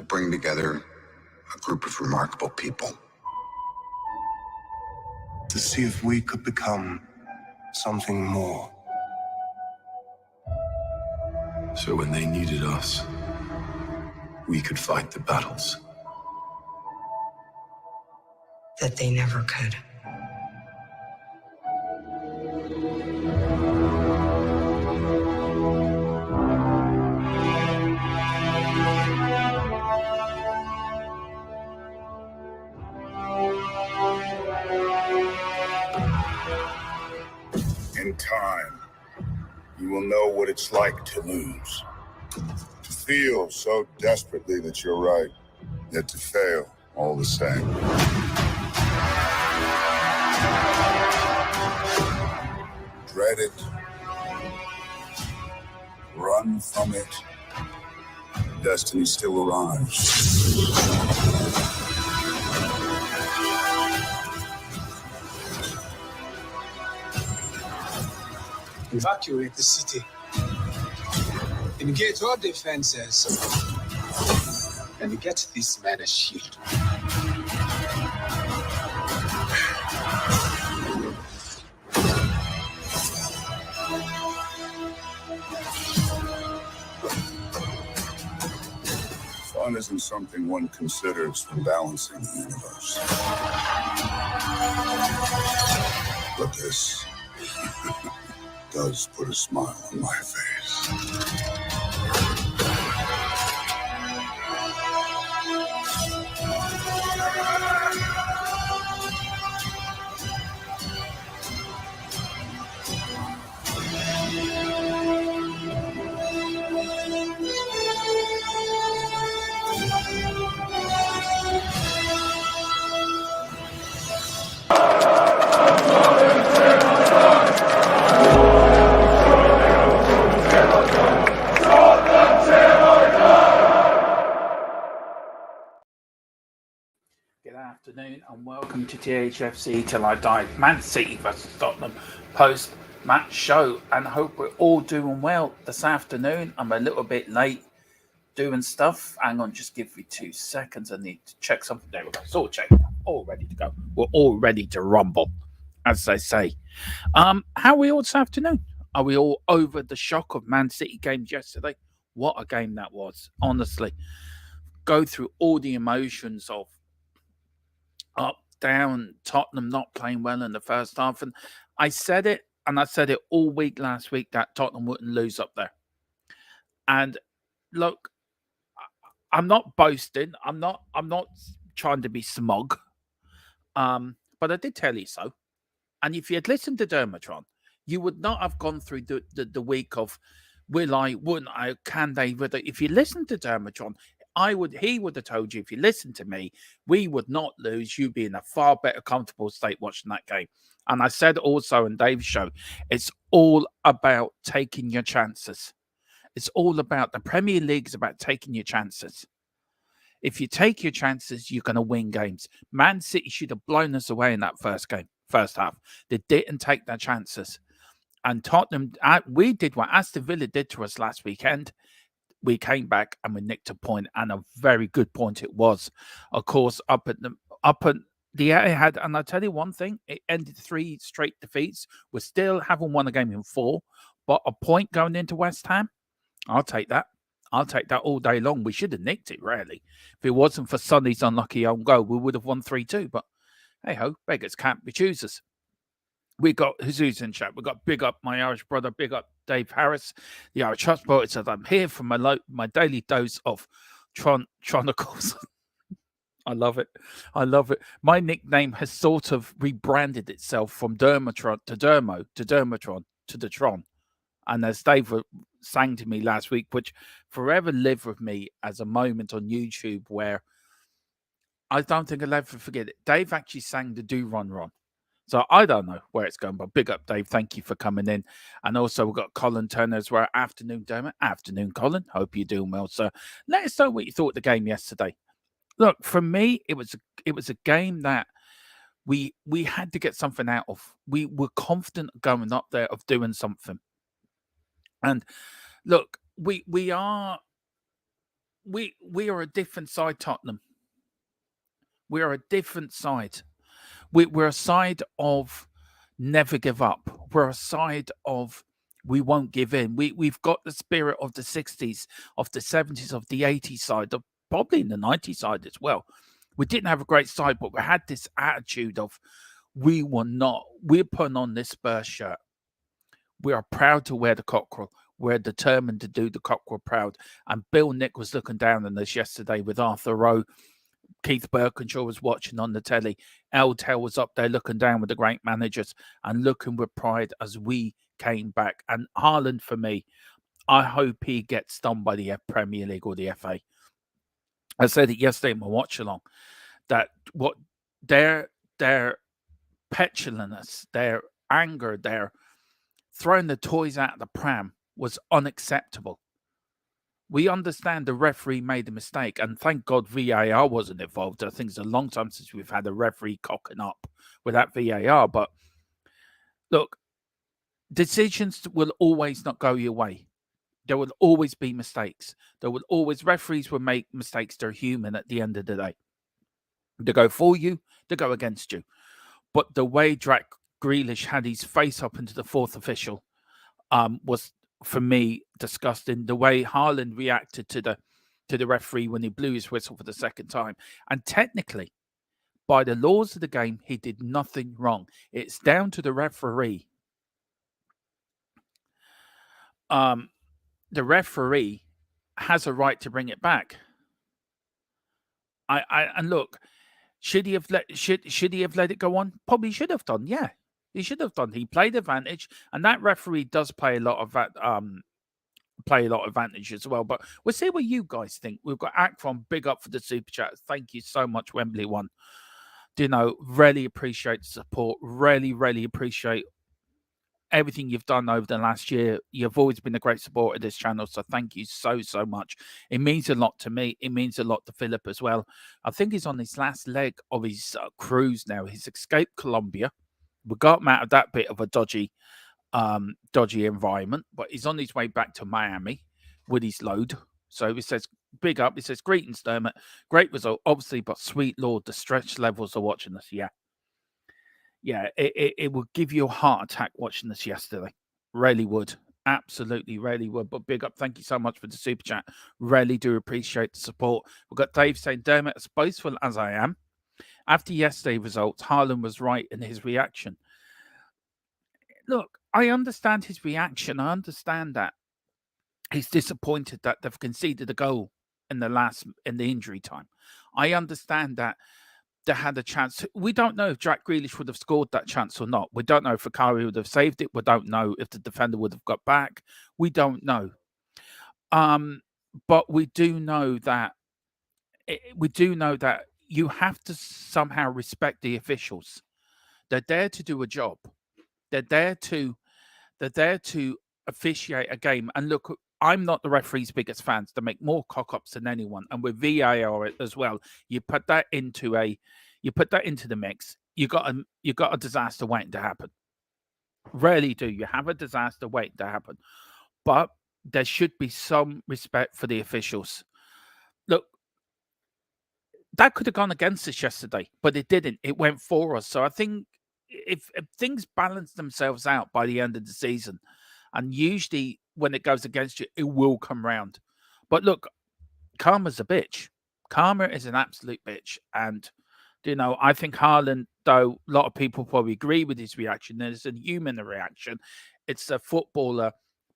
bring together a group of remarkable people. To see if we could become something more. So when they needed us, we could fight the battles that they never could. In time, you will know what it's like to lose. To feel so desperately that you're right, yet to fail all the same. Dread it. Run from it. Destiny still arrives. Evacuate the city. Engage all defenses. And get this man a shield. Fun isn't something one considers when balancing the universe. But this does put a smile on my face. Good afternoon and welcome to Thfc Till I Die, Man City vs Tottenham post-match show, and hope we're all doing well this afternoon. I'm a little bit late doing stuff. Hang on, just give me 2 seconds. I need to check something. There we go. It's all checked. All ready to go. We're all ready to rumble, as they say. How are we all this afternoon? Are we all over the shock of Man City games yesterday? What a game that was, honestly. Go through all the emotions of up, down, Tottenham not playing well in the first half. And I said it, and I said it all week last week, that Tottenham wouldn't lose up there. And look, I'm not boasting. I'm not trying to be smug. But I did tell you so. And if you had listened to DERMOTRON, you would not have gone through the week of will I, wouldn't I, can they, whether. If you listened to DERMOTRON, he would have told you, if you listened to me, we would not lose. You'd be in a far better comfortable state watching that game. And I said also in Dave's show, it's all about taking your chances. It's all about the Premier League is about taking your chances. If you take your chances, you're going to win games. Man City should have blown us away in that first half. They didn't take their chances. And Tottenham, we did what Aston Villa did to us last weekend. We came back and we nicked a point, and a very good point it was. Of course, up at the Etihad, and I'll tell you one thing, it ended 3 straight defeats. We still haven't won a game in 4, but a point going into West Ham, I'll take that. I'll take that all day long. We should have nicked it, really. If it wasn't for Sonny's unlucky own goal, we would have won 3-2. But hey-ho, beggars can't be choosers. We got Jesus in chat. We got big up my Irish brother, big up Dave Harris. The Irish Hotspot says, I'm here for my daily dose of Tronicals. I love it. I love it. My nickname has sort of rebranded itself from Dermotron to Dermotron to the Tron. And as Dave sang to me last week, which forever lived with me as a moment on YouTube where I don't think I'll ever forget it. Dave actually sang the Do Run Run. So I don't know where it's going, but big up, Dave. Thank you for coming in. And also we've got Colin Turner as well. Afternoon, Dermot. Afternoon, Colin. Hope you're doing well, sir. Let us know what you thought of the game yesterday. Look, for me, it was a game that we had to get something out of. We were confident going up there of doing something. And look, we are we are a different side, Tottenham. We are a different side. We're a side of never give up. We're a side of we won't give in. We've got the spirit of the 60s, of the 70s, of the 80s side, of probably in the 90s side as well. We didn't have a great side, but we had this attitude of we're putting on this Spurs shirt. We are proud to wear the cockerel. We're determined to do the cockerel proud. And Bill Nick was looking down on us yesterday with Arthur Rowe. Keith Birkinshaw was watching on the telly. Tail was up there looking down with the great managers and looking with pride as we came back. And Haaland, for me, I hope he gets done by the Premier League or the FA. I said it yesterday in my watch along that what their petulance, their anger, their throwing the toys out of the pram was unacceptable. We understand the referee made a mistake, and thank God VAR wasn't involved. I think it's a long time since we've had a referee cocking up without VAR. But look, decisions will always not go your way. There will always be mistakes. Referees will make mistakes. They're human at the end of the day. They go for you, they go against you. But the way Jack Grealish had his face up into the fourth official was, for me, disgusting. The way Haaland reacted to the referee when he blew his whistle for the second time. And technically, by the laws of the game, he did nothing wrong. It's down to the referee. The referee has a right to bring it back. And look, should he have let it go on? Probably should have done. Yeah, he should have done. He played advantage, and that referee does play a lot of that. Play a lot of advantage as well. But we'll see what you guys think. We've got Akron, big up for the super chat. Thank you so much, Wembley One. Really appreciate the support. Really appreciate everything you've done over the last year. You've always been a great supporter of this channel, so thank you so much. It means a lot to me. It means a lot to Philip as well. I think he's on his last leg of his cruise now. He's escaped Colombia. We got him out of that bit of a dodgy environment, but he's on his way back to Miami with his load. So he says, big up. He says, greetings, Dermot. Great result, obviously, but sweet Lord, the stretch levels are watching us. Yeah, it would give you a heart attack watching this yesterday. Really would. Absolutely, really would. But big up. Thank you so much for the super chat. Really do appreciate the support. We've got Dave saying, Dermot, as boastful as I am, after yesterday's results, Haaland was right in his reaction. Look, I understand his reaction. I understand that he's disappointed that they've conceded a goal in the injury time. I understand that they had a chance. We don't know if Jack Grealish would have scored that chance or not. We don't know if Fakari would have saved it. We don't know if the defender would have got back. We don't know. But we do know that you have to somehow respect the officials. They're there to do a job. They're there to officiate a game. And look, I'm not the referee's biggest fans. They make more cock-ups than anyone. And with VAR as well, you put that into the mix, you got a disaster waiting to happen. Really do. You have a disaster waiting to happen. But there should be some respect for the officials. Look, that could have gone against us yesterday, but it didn't. It went for us. So I think if things balance themselves out by the end of the season, and usually when it goes against you, it will come round. But look, karma's a bitch. Karma is an absolute bitch. And, I think Haaland, though a lot of people probably agree with his reaction, there's a human reaction. It's a footballer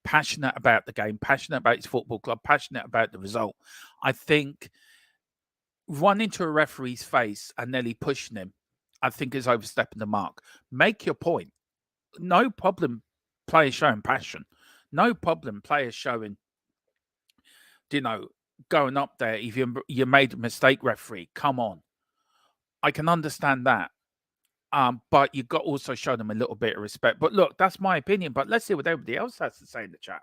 passionate about the game, passionate about his football club, passionate about the result. I think running to a referee's face and nearly pushing him, I think is overstepping the mark. Make your point. No problem, players showing passion. No problem, players showing, going up there. If you made a mistake, referee, come on. I can understand that. But you've got to also show them a little bit of respect. But look, that's my opinion. But let's see what everybody else has to say in the chat.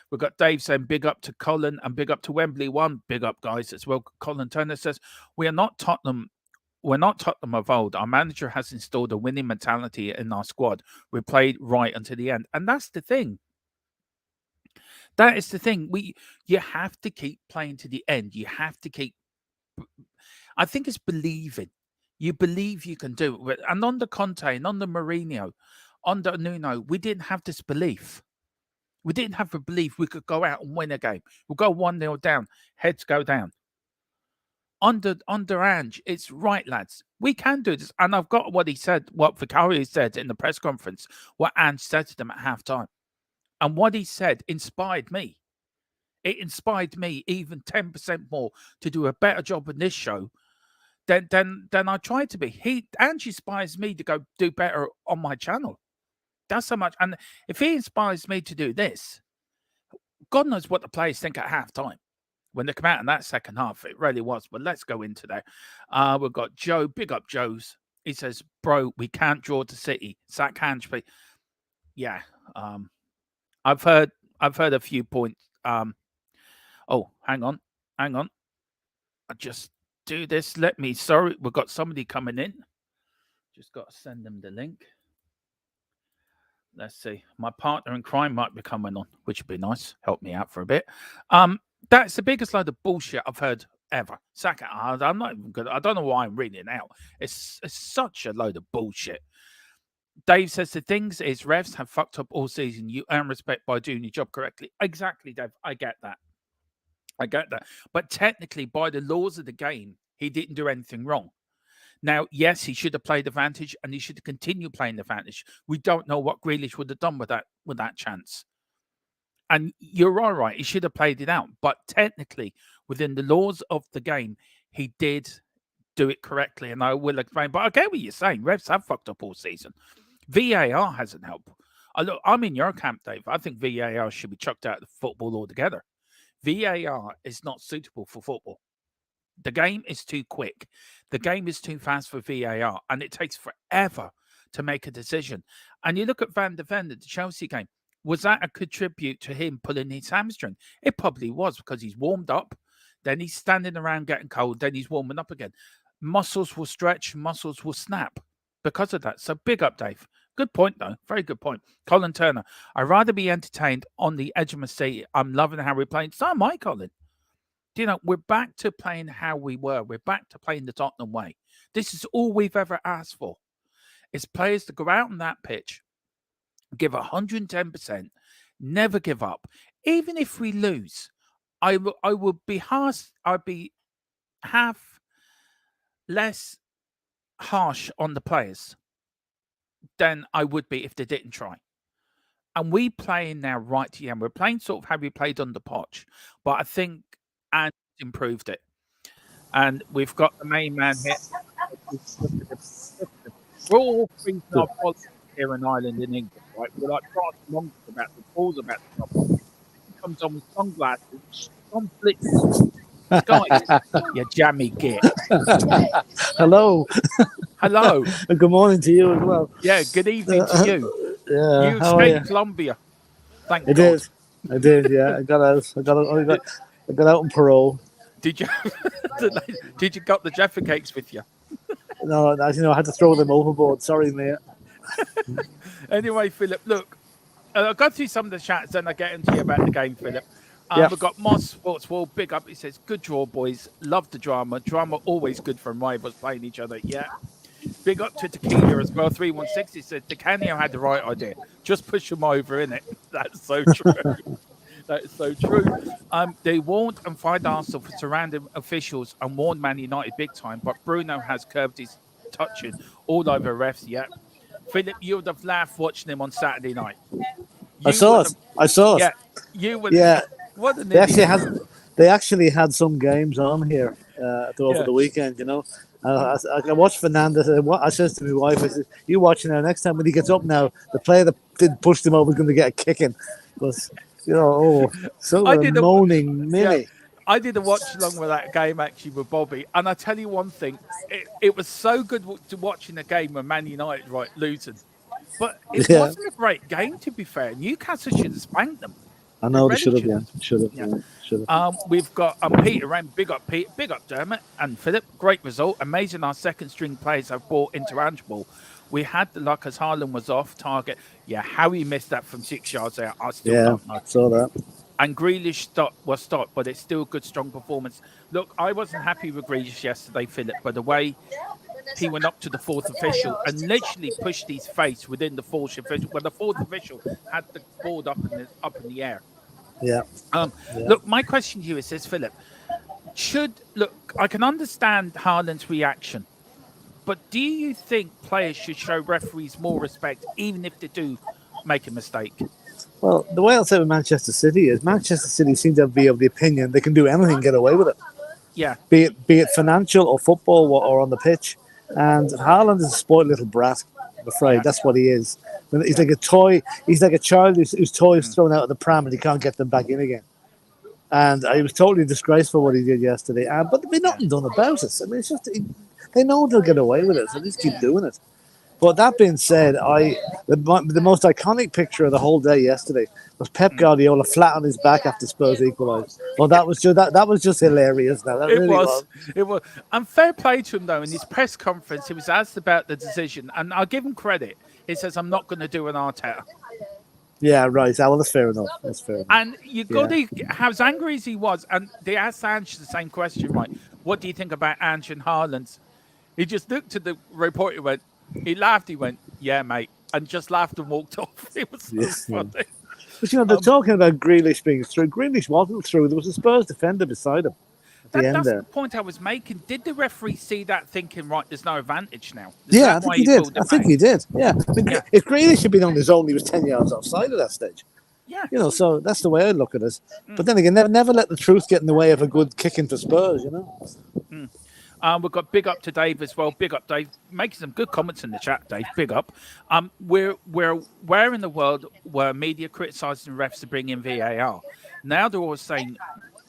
We've got Dave saying big up to Colin and big up to Wembley One. Big up, guys, as well. Colin Turner says, we are not Tottenham. We're not Tottenham of old. Our manager has installed a winning mentality in our squad. We played right until the end. And that's the thing. That is the thing. You have to keep playing to the end. You have to keep. I think it's believing. You believe you can do it. And on the Conte and on the Mourinho, on the Nuno, we didn't have this belief. We didn't have the belief we could go out and win a game. We'll go 1-0 down, heads go down. Under Ange, it's right, lads. We can do this. And I've got what he said, what Vicario said in the press conference, what Ange said to them at halftime. And what he said inspired me. It inspired me even 10% more to do a better job in this show than I tried to be. Ange inspires me to go do better on my channel. That's so much. And if he inspires me to do this, God knows what the players think at halftime when they come out in that second half. It really was. But let's go into that. We've got Joe. Big up Joe's. He says, "Bro, we can't draw to City. Sack Ange." Yeah. I've heard a few points. Oh, hang on. I just do this. Sorry, we've got somebody coming in. Just got to send them the link. Let's see. My partner in crime might be coming on, which would be nice. Help me out for a bit. That's the biggest load of bullshit I've heard ever. Saka, I'm not even good. I don't know why I'm reading it out. It's such a load of bullshit. Dave says the things is refs have fucked up all season. You earn respect by doing your job correctly. Exactly, Dave. I get that. But technically, by the laws of the game, he didn't do anything wrong. Now, yes, he should have played advantage, and he should continue playing advantage. We don't know what Grealish would have done with that chance. And you're all right. He should have played it out. But technically, within the laws of the game, he did do it correctly. And I will explain. But I get what you're saying. Refs have fucked up all season. VAR hasn't helped. Look, I'm in your camp, Dave. I think VAR should be chucked out of football altogether. VAR is not suitable for football. The game is too quick. The game is too fast for VAR, and it takes forever to make a decision. And you look at Van der Ven at the Chelsea game. Was that a contribute to him pulling his hamstring? It probably was, because he's warmed up, then he's standing around getting cold, then he's warming up again. Muscles will stretch, muscles will snap because of that. So big up, Dave. Good point, though. Very good point. Colin Turner, I'd rather be entertained on the edge of my seat. I'm loving how we're playing. So am I, Colin. You know, we're back to playing how we were. We're back to playing the Tottenham way. This is all we've ever asked for. It's players to go out on that pitch, give 110%, never give up. Even if we lose, I would be harsh. I'd be half less harsh on the players than I would be if they didn't try. And we playing now right to the end. We're playing sort of how we played under Poch, but I think and improved it. And we've got the main man here. We're all thinking our politics here in Ireland, in England, right? We're like France monks about the balls about the top. He comes on with sunglasses, conflicts. Guys, you jammy git. Hello. Hello. Good morning to you as well. Yeah, good evening to you. Yeah. You escaped Colombia. Thank God. I did, yeah. I got out. I got out on parole. Did you Did you got the Jaffa cakes with you? No, as you know, I had to throw them overboard. Sorry, mate. Anyway, Philip, look, I'll go through some of the chats, then I get into you about the game, Philip. We've got Moss Sports Wall, big up. He says, good draw, boys. Love the drama. Drama always good from rivals playing each other. Yeah. Big up to Tequila as well. 316. He said, DeCanio had the right idea. Just push him over, innit? That's so true. That is so true. They warned and fined Arsenal for surrounding officials and warned Man United big time, but Bruno has curved his touching all over refs. Yeah. Philip, you would have laughed watching him on Saturday night. I saw it. Yeah. You would. Yeah. What an they actually had some games on here over the weekend, you know. I watched Fernandez. I said to my wife, I said, you watching now. Next time when he gets up now, the player that did push him over is going to get a kicking. Because, you know, moaning Millie. Yeah, I did a watch along with that game actually with Bobby. And I tell you one thing, it was so good to watching the game when Man United losing. But it wasn't a great game, to be fair. Newcastle should have spanked them. I know they should have. Should have. We've got Peter Ram, big up Pete, big up Dermot and Philip. Great result. Amazing our second string players have brought into handball. We had the luck as Haaland was off target. Yeah, how he missed that from 6 yards out, I still don't know. I saw that. and Grealish was stopped, but it's still a good, strong performance. Look, I wasn't happy with Grealish yesterday, Philip, by the way he went up to the fourth official and literally pushed his face within the fourth official. Well, the fourth official had the board up in the air. Yeah. Look, my question to you is this, Philip. I can understand Haaland's reaction, but do you think players should show referees more respect, even if they do make a mistake? Well, the way I'll say with Manchester City is Manchester City seem to be of the opinion they can do anything and get away with it. Yeah. Be it financial or football or on the pitch. And Haaland is a spoiled little brat, I'm afraid. That's what he is. He's like a toy. He's like a child whose toy is thrown out of the pram and he can't get them back in again. And it was totally disgraceful what he did yesterday. But there'll be nothing done about it. I mean, it's just they know they'll get away with it, so they just keep doing it. But that being said, the most iconic picture of the whole day yesterday was Pep Guardiola flat on his back after Spurs equalised. Well, that was just hilarious. Now that It really was. It was. And fair play to him though. In his press conference, he was asked about the decision, and I'll give him credit. He says, "I'm not going to do an Arteta." Yeah, right. Well, that's fair enough. That's fair enough. And you got to, as angry as he was, and they asked Ange the same question, right? What do you think about Ange and Haaland? He just looked at the reporter, went. He laughed. He went, "Yeah, mate," and just laughed and walked off. It was so funny. But they're talking about Grealish being through. Grealish wasn't through. There was a Spurs defender beside him. That's the point I was making. Did the referee see that, thinking, right, there's no advantage now? I think he did. I think he did. Yeah. I mean, if Grealish had been on his own, he was 10 yards offside at that stage. Yeah. So that's the way I look at it. But then again, never let the truth get in the way of a good kicking for Spurs. We've got big up to Dave as well. Big up, Dave. Making some good comments in the chat, Dave. Big up. Where in the world were media criticising refs to bring in VAR? Now they're all saying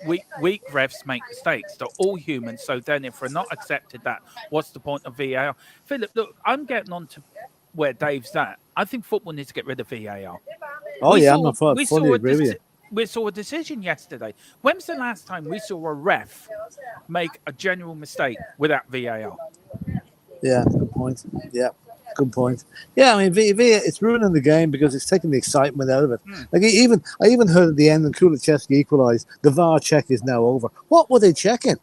weak refs make mistakes. They're all human. So then if we're not accepted that, what's the point of VAR? Philip, look, I'm getting on to where Dave's at. I think football needs to get rid of VAR. I'm fully agree with you. We saw a decision yesterday. When's the last time we saw a ref make a genuine mistake without VAR? Yeah, good point. Yeah, good point. Yeah, I mean, VAR, it's ruining the game because it's taking the excitement out of it. Like I even heard at the end when Kulusevski equalised, the VAR check is now over. What were they checking?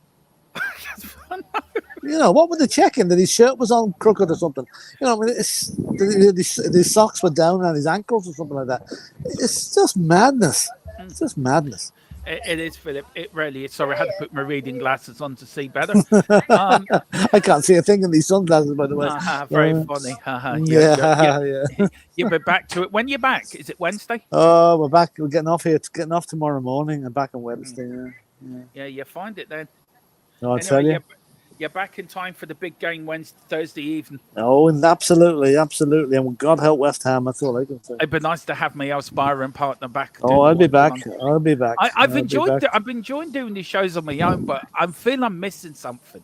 What were they checking? That his shirt was on crooked or something? I mean, his socks were down on his ankles or something like that. It's just madness. It's just madness. It is, Philip. It really is. Sorry, I had to put my reading glasses on to see better. I can't see a thing in these sunglasses, by the way. Very funny. You'll be back to it. When you're back? Is it Wednesday? Oh, we're back. We're getting off here. It's getting off tomorrow morning. I'm back on Wednesday. Yeah, you find it then. I'll tell you. You're back in time for the big game Thursday evening. Oh, and absolutely. And God help West Ham. That's all I can say. It'd be nice to have my sparring partner back. I'll be back. I've been enjoying doing these shows on my own, but I feel I'm missing something.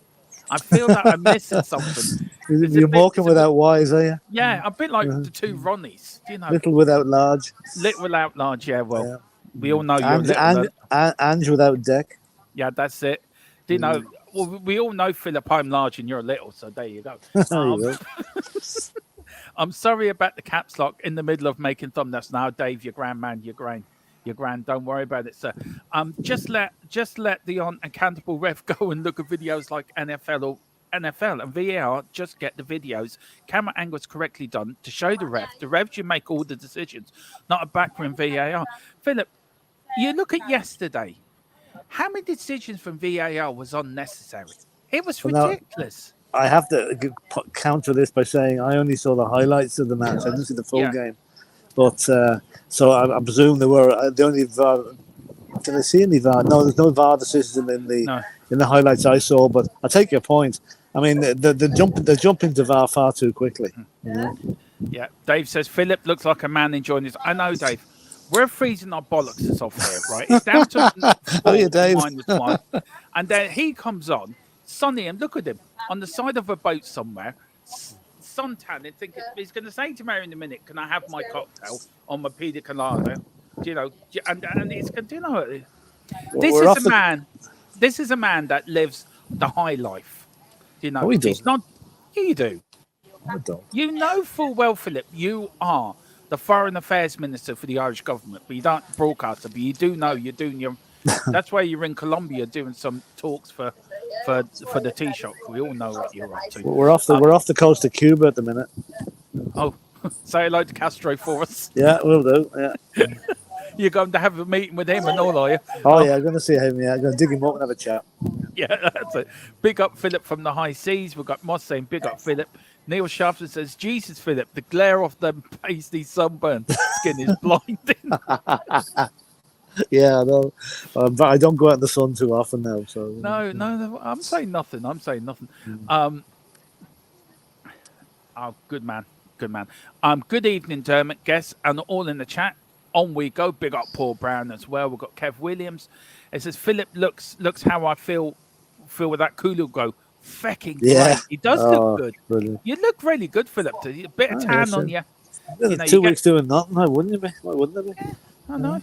I feel that I'm missing something. You're walking without wise, are you? Yeah, a bit like the two Ronnies. Little without large. Little without large, yeah. Well, we all know Ange without deck. Yeah, that's it. Do you know? Well, we all know, Philip, I'm large and you're little, so there you go. I'm sorry about the caps lock in the middle of making thumbnails. Now, Dave, your grand man, your grand. Don't worry about it, sir. Just let the unaccountable ref go and look at videos like NFL and VAR. Just get the videos, camera angles correctly done to show the ref. The ref should make all the decisions, not a backroom VAR. Philip, you look at yesterday. How many decisions from VAR was unnecessary? It was ridiculous. I have to counter this by saying I only saw the highlights of the match. I didn't see the full game. But so I presume there were the only VAR. Did I see any VAR? No, there's no VAR decisions in the highlights I saw. But I take your point. I mean, the jump into VAR far too quickly. Yeah, Dave says Philip looks like a man enjoying this. I know, Dave. We're freezing our bollocks off here, right? It's down to -1. And then he comes on, sunny, and look at him on the side of a boat somewhere, suntan, and thinking he's going to say to Mary in a minute, "Can I have my cocktail on my pina colada?" And it's continuing. This is a man that lives the high life. He's not. You do. I don't. You know full well, Philip. You are the foreign affairs minister for the Irish government, but you don't broadcast it. But you do know you're doing your. That's why you're in Colombia doing some talks for the Taoiseach. We all know what you're up to. We're off the coast of Cuba at the minute. Oh, say hello to Castro for us. Yeah, we'll do. Yeah. You're going to have a meeting with him and all, are you? Oh yeah, I'm going to see him. Yeah, I'm going to dig him up and have a chat. Yeah, that's it. Big up Philip from the high seas. We've got Moss saying big up Philip. Neil Shafter says, Jesus, Philip, the glare of the pasty sunburn skin is blinding. Yeah, I know. But I don't go out in the sun too often now. So No, I'm saying nothing. Oh, good man. Good evening, Dermot, guests, and all in the chat. On we go. Big up Paul Brown as well. We've got Kev Williams. It says Philip looks how I feel with that Kulu go. Fecking great. He does look good. Brilliant. You look really good, Philip. A bit of tan on you. You know, 2 weeks doing nothing. Why wouldn't you be? Why wouldn't it be? I know.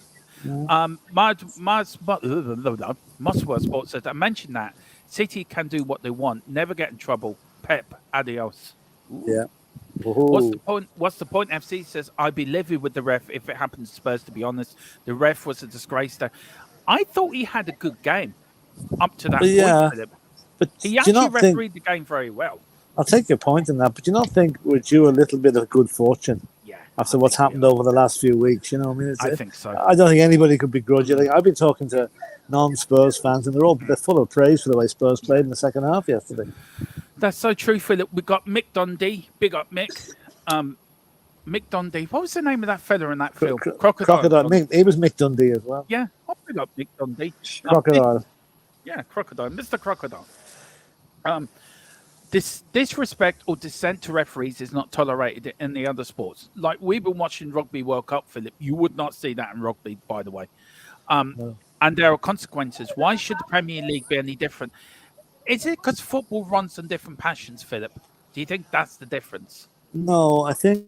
Muswell Sports says, I mentioned that City can do what they want, never get in trouble. Pep, adios. Ooh. Yeah. What's the point? FC says, I'd be livid with the ref if it happens to Spurs, to be honest. The ref was a disgrace there. I thought he had a good game up to that point, Philip. But he actually refereed the game very well. I'll take your point in that, but do you not think we're due a little bit of good fortune? Yeah. After what's happened over the last few weeks, you know, I think so. I don't think anybody could begrudge it. Like, I've been talking to non-Spurs fans, and they're full of praise for the way Spurs played in the second half yesterday. That's so true, Philip. We got Mick Dundee. Big up, Mick. Mick Dundee. What was the name of that fella in that film? Crocodile. He was Mick Dundee as well. Yeah, I'll big up Mick Dundee. Crocodile. Crocodile. Mr. Crocodile. This disrespect or dissent to referees is not tolerated in the other sports. Like, we've been watching Rugby World Cup, Philip. You would not see that in rugby, by the way. No. And there are consequences. Why should the Premier League be any different? Is it because football runs on different passions, Philip? Do you think that's the difference? No, I think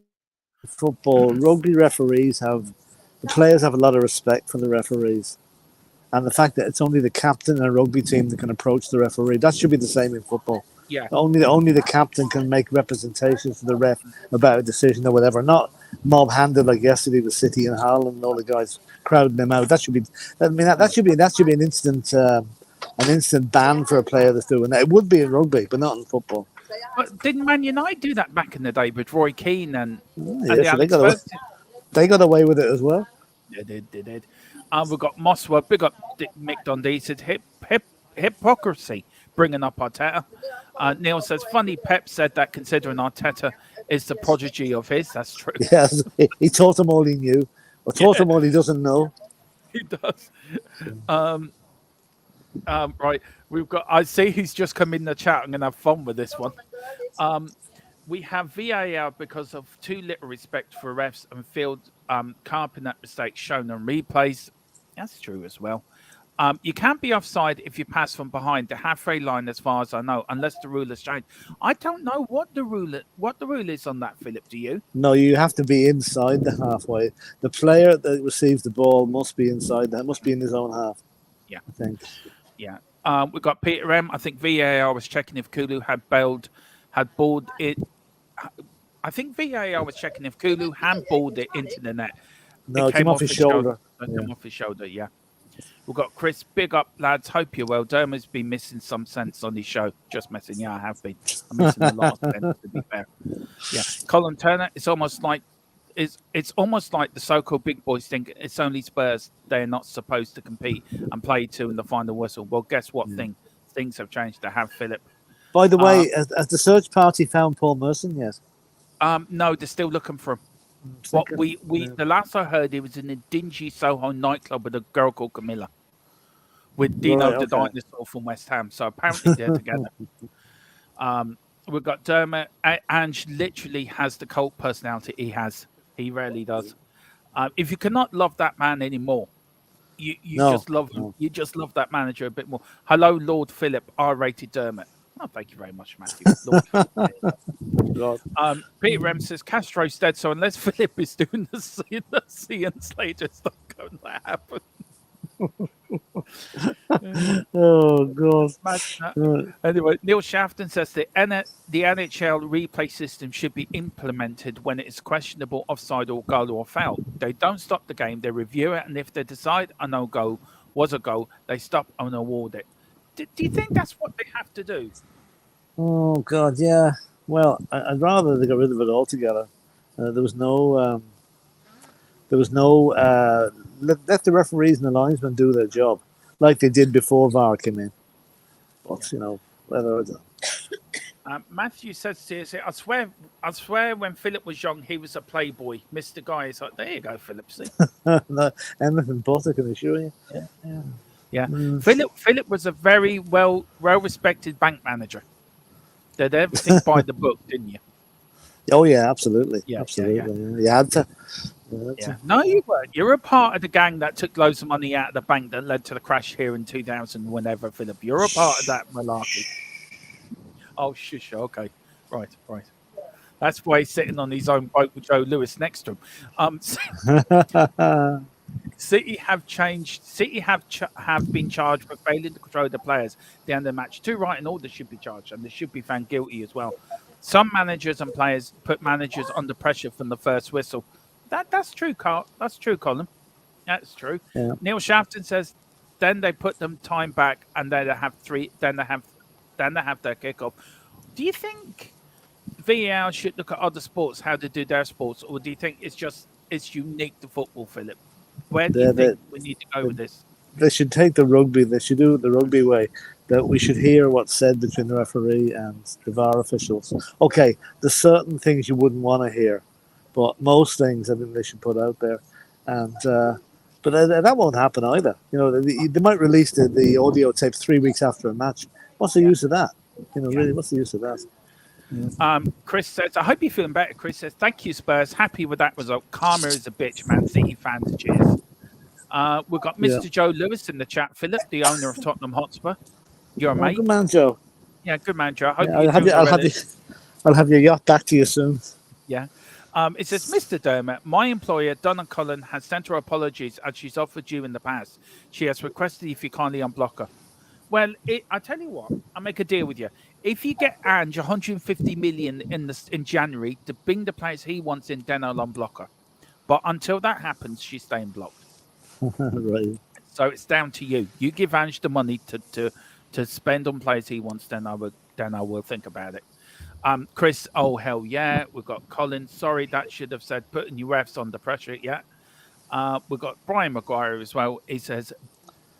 football, rugby referees the players have a lot of respect for the referees. And the fact that it's only the captain in a rugby team that can approach the referee, that should be the same in football. Yeah. Only the captain can make representations to the ref about a decision or whatever. Not mob-handed like yesterday with City and Hull and all the guys crowding them out. That should be. I mean, that should be an instant ban for a player that's doing that. It would be in rugby, but not in football. But didn't Man United do that back in the day with Roy Keane and they got away with it as well. Yeah, they did. We've got Mosswell. Big up Mick Dundee. Said hypocrisy bringing up Arteta. Neil says, funny Pep said that considering Arteta is the prodigy of his. That's true. Yes, he taught him all he knew. Or taught him all he doesn't know. He does. Right. I see he's just come in the chat. I'm going to have fun with this one. We have VAR because of too little respect for refs and field carping that mistake shown on replays. That's true as well. You can't be offside if you pass from behind the halfway line, as far as I know, unless the rule has changed. I don't know what the rule is on that, Philip. Do you? No, you have to be inside the halfway. The player that receives the ball must be inside. That must be in his own half. Yeah, I think. Yeah. We've got Peter M. I think VAR was checking if Kulu had balled it. I think VAR was checking if Kulu handballed it into the net. No, it came off his shoulder. It came off his shoulder, yeah. We've got Chris. Big up, lads. Hope you're well. Dermot's been missing some sense on his show. Just messing. Yeah, I have been. I'm missing the last sense, to be fair. Yeah. Colin Turner, it's almost like the so-called big boys think it's only Spurs. They're not supposed to compete and play to in the final whistle. Well, guess what? Things have changed to have Philip. By the way, has the search party found Paul Merson yet? No, they're still looking for him. The last I heard, he was in a dingy Soho nightclub with a girl called Camilla, with Dino the dinosaur from West Ham. So apparently they're together. We've got Dermot. Ange literally has the cult personality he has. He rarely does. If you cannot love that man anymore, you just love him. You just love that manager a bit more. Hello, Lord Philip, R-rated Dermot. Oh, thank you very much, Matthew. Peter Rem says Castro's dead, so unless Philip is doing the sea and Slater, it's not going to happen. Oh God. Imagine that. Uh, Anyway, Neil Shafton says the NHL replay system should be implemented when it is questionable offside or goal or foul. They don't stop the game; they review it, and if they decide a no goal was a goal, they stop and award it. Do you think that's what they have to do? Oh God, yeah. Well, I'd rather they got rid of it altogether. There was no. Let the referees and the linesmen do their job, like they did before VAR came in. But whether it's Matthew says seriously, I swear, when Philip was young, he was a playboy. Mr. Guy is like, there you go, Philip. See, no, anything but I can assure you. yeah. Philip was a very well respected bank manager. Did everything by the book, didn't you? Oh yeah, absolutely, Yeah, absolutely. yeah. You had to. Yeah. No, you weren't. You're a part of the gang that took loads of money out of the bank that led to the crash here in 2000. Whenever, Philip, you're a part of that malarkey. Oh, shush. Okay, right. That's why he's sitting on his own boat with Joe Lewis next to him. City have changed. City have been charged for failing to control the players at the end of the match. Two right and orders should be charged, and they should be found guilty as well. Some managers and players put managers under pressure from the first whistle. That's true, Carl. That's true, Colin. That's true. Yeah. Neil Shafton says, then they put them time back, and then they have three. Then they have their kickoff. Do you think VAR should look at other sports, how to do their sports, or do you think it's unique to football, Philip? Where do you think we need to go with this? They should take the rugby. They should do it the rugby way. That we should hear what's said between the referee and the VAR officials. Okay, there's certain things you wouldn't want to hear, but most things I think they should put out there. And but that won't happen either. They might release the audio tape 3 weeks after a match. What's the use of that? Really, what's the use of that? Chris says, I hope you're feeling better. Chris says, thank you, Spurs. Happy with that result. Karma is a bitch, Man City fans. Cheers. We've got Mr. Joe Lewis in the chat. Philip, the owner of Tottenham Hotspur. You're a mate. Good man, Joe. Yeah, good man, Joe. Hope I'll have your yacht back to you soon. Yeah. It says, Mr. Dermot, my employer, Donna Cullen, has sent her apologies as she's offered you in the past. She has requested if you kindly unblock her. Well, I tell you what, I'll make a deal with you. If you get Ange 150 million in January to bring the players he wants in, then I'll unblock her. But until that happens, she's staying blocked. Right. So it's down to you. You give Ange the money to spend on players he wants, then I will think about it. Chris, oh hell yeah. We've got Colin. Sorry, that should have said putting your refs under pressure. Yeah. We've got Brian Maguire as well. He says,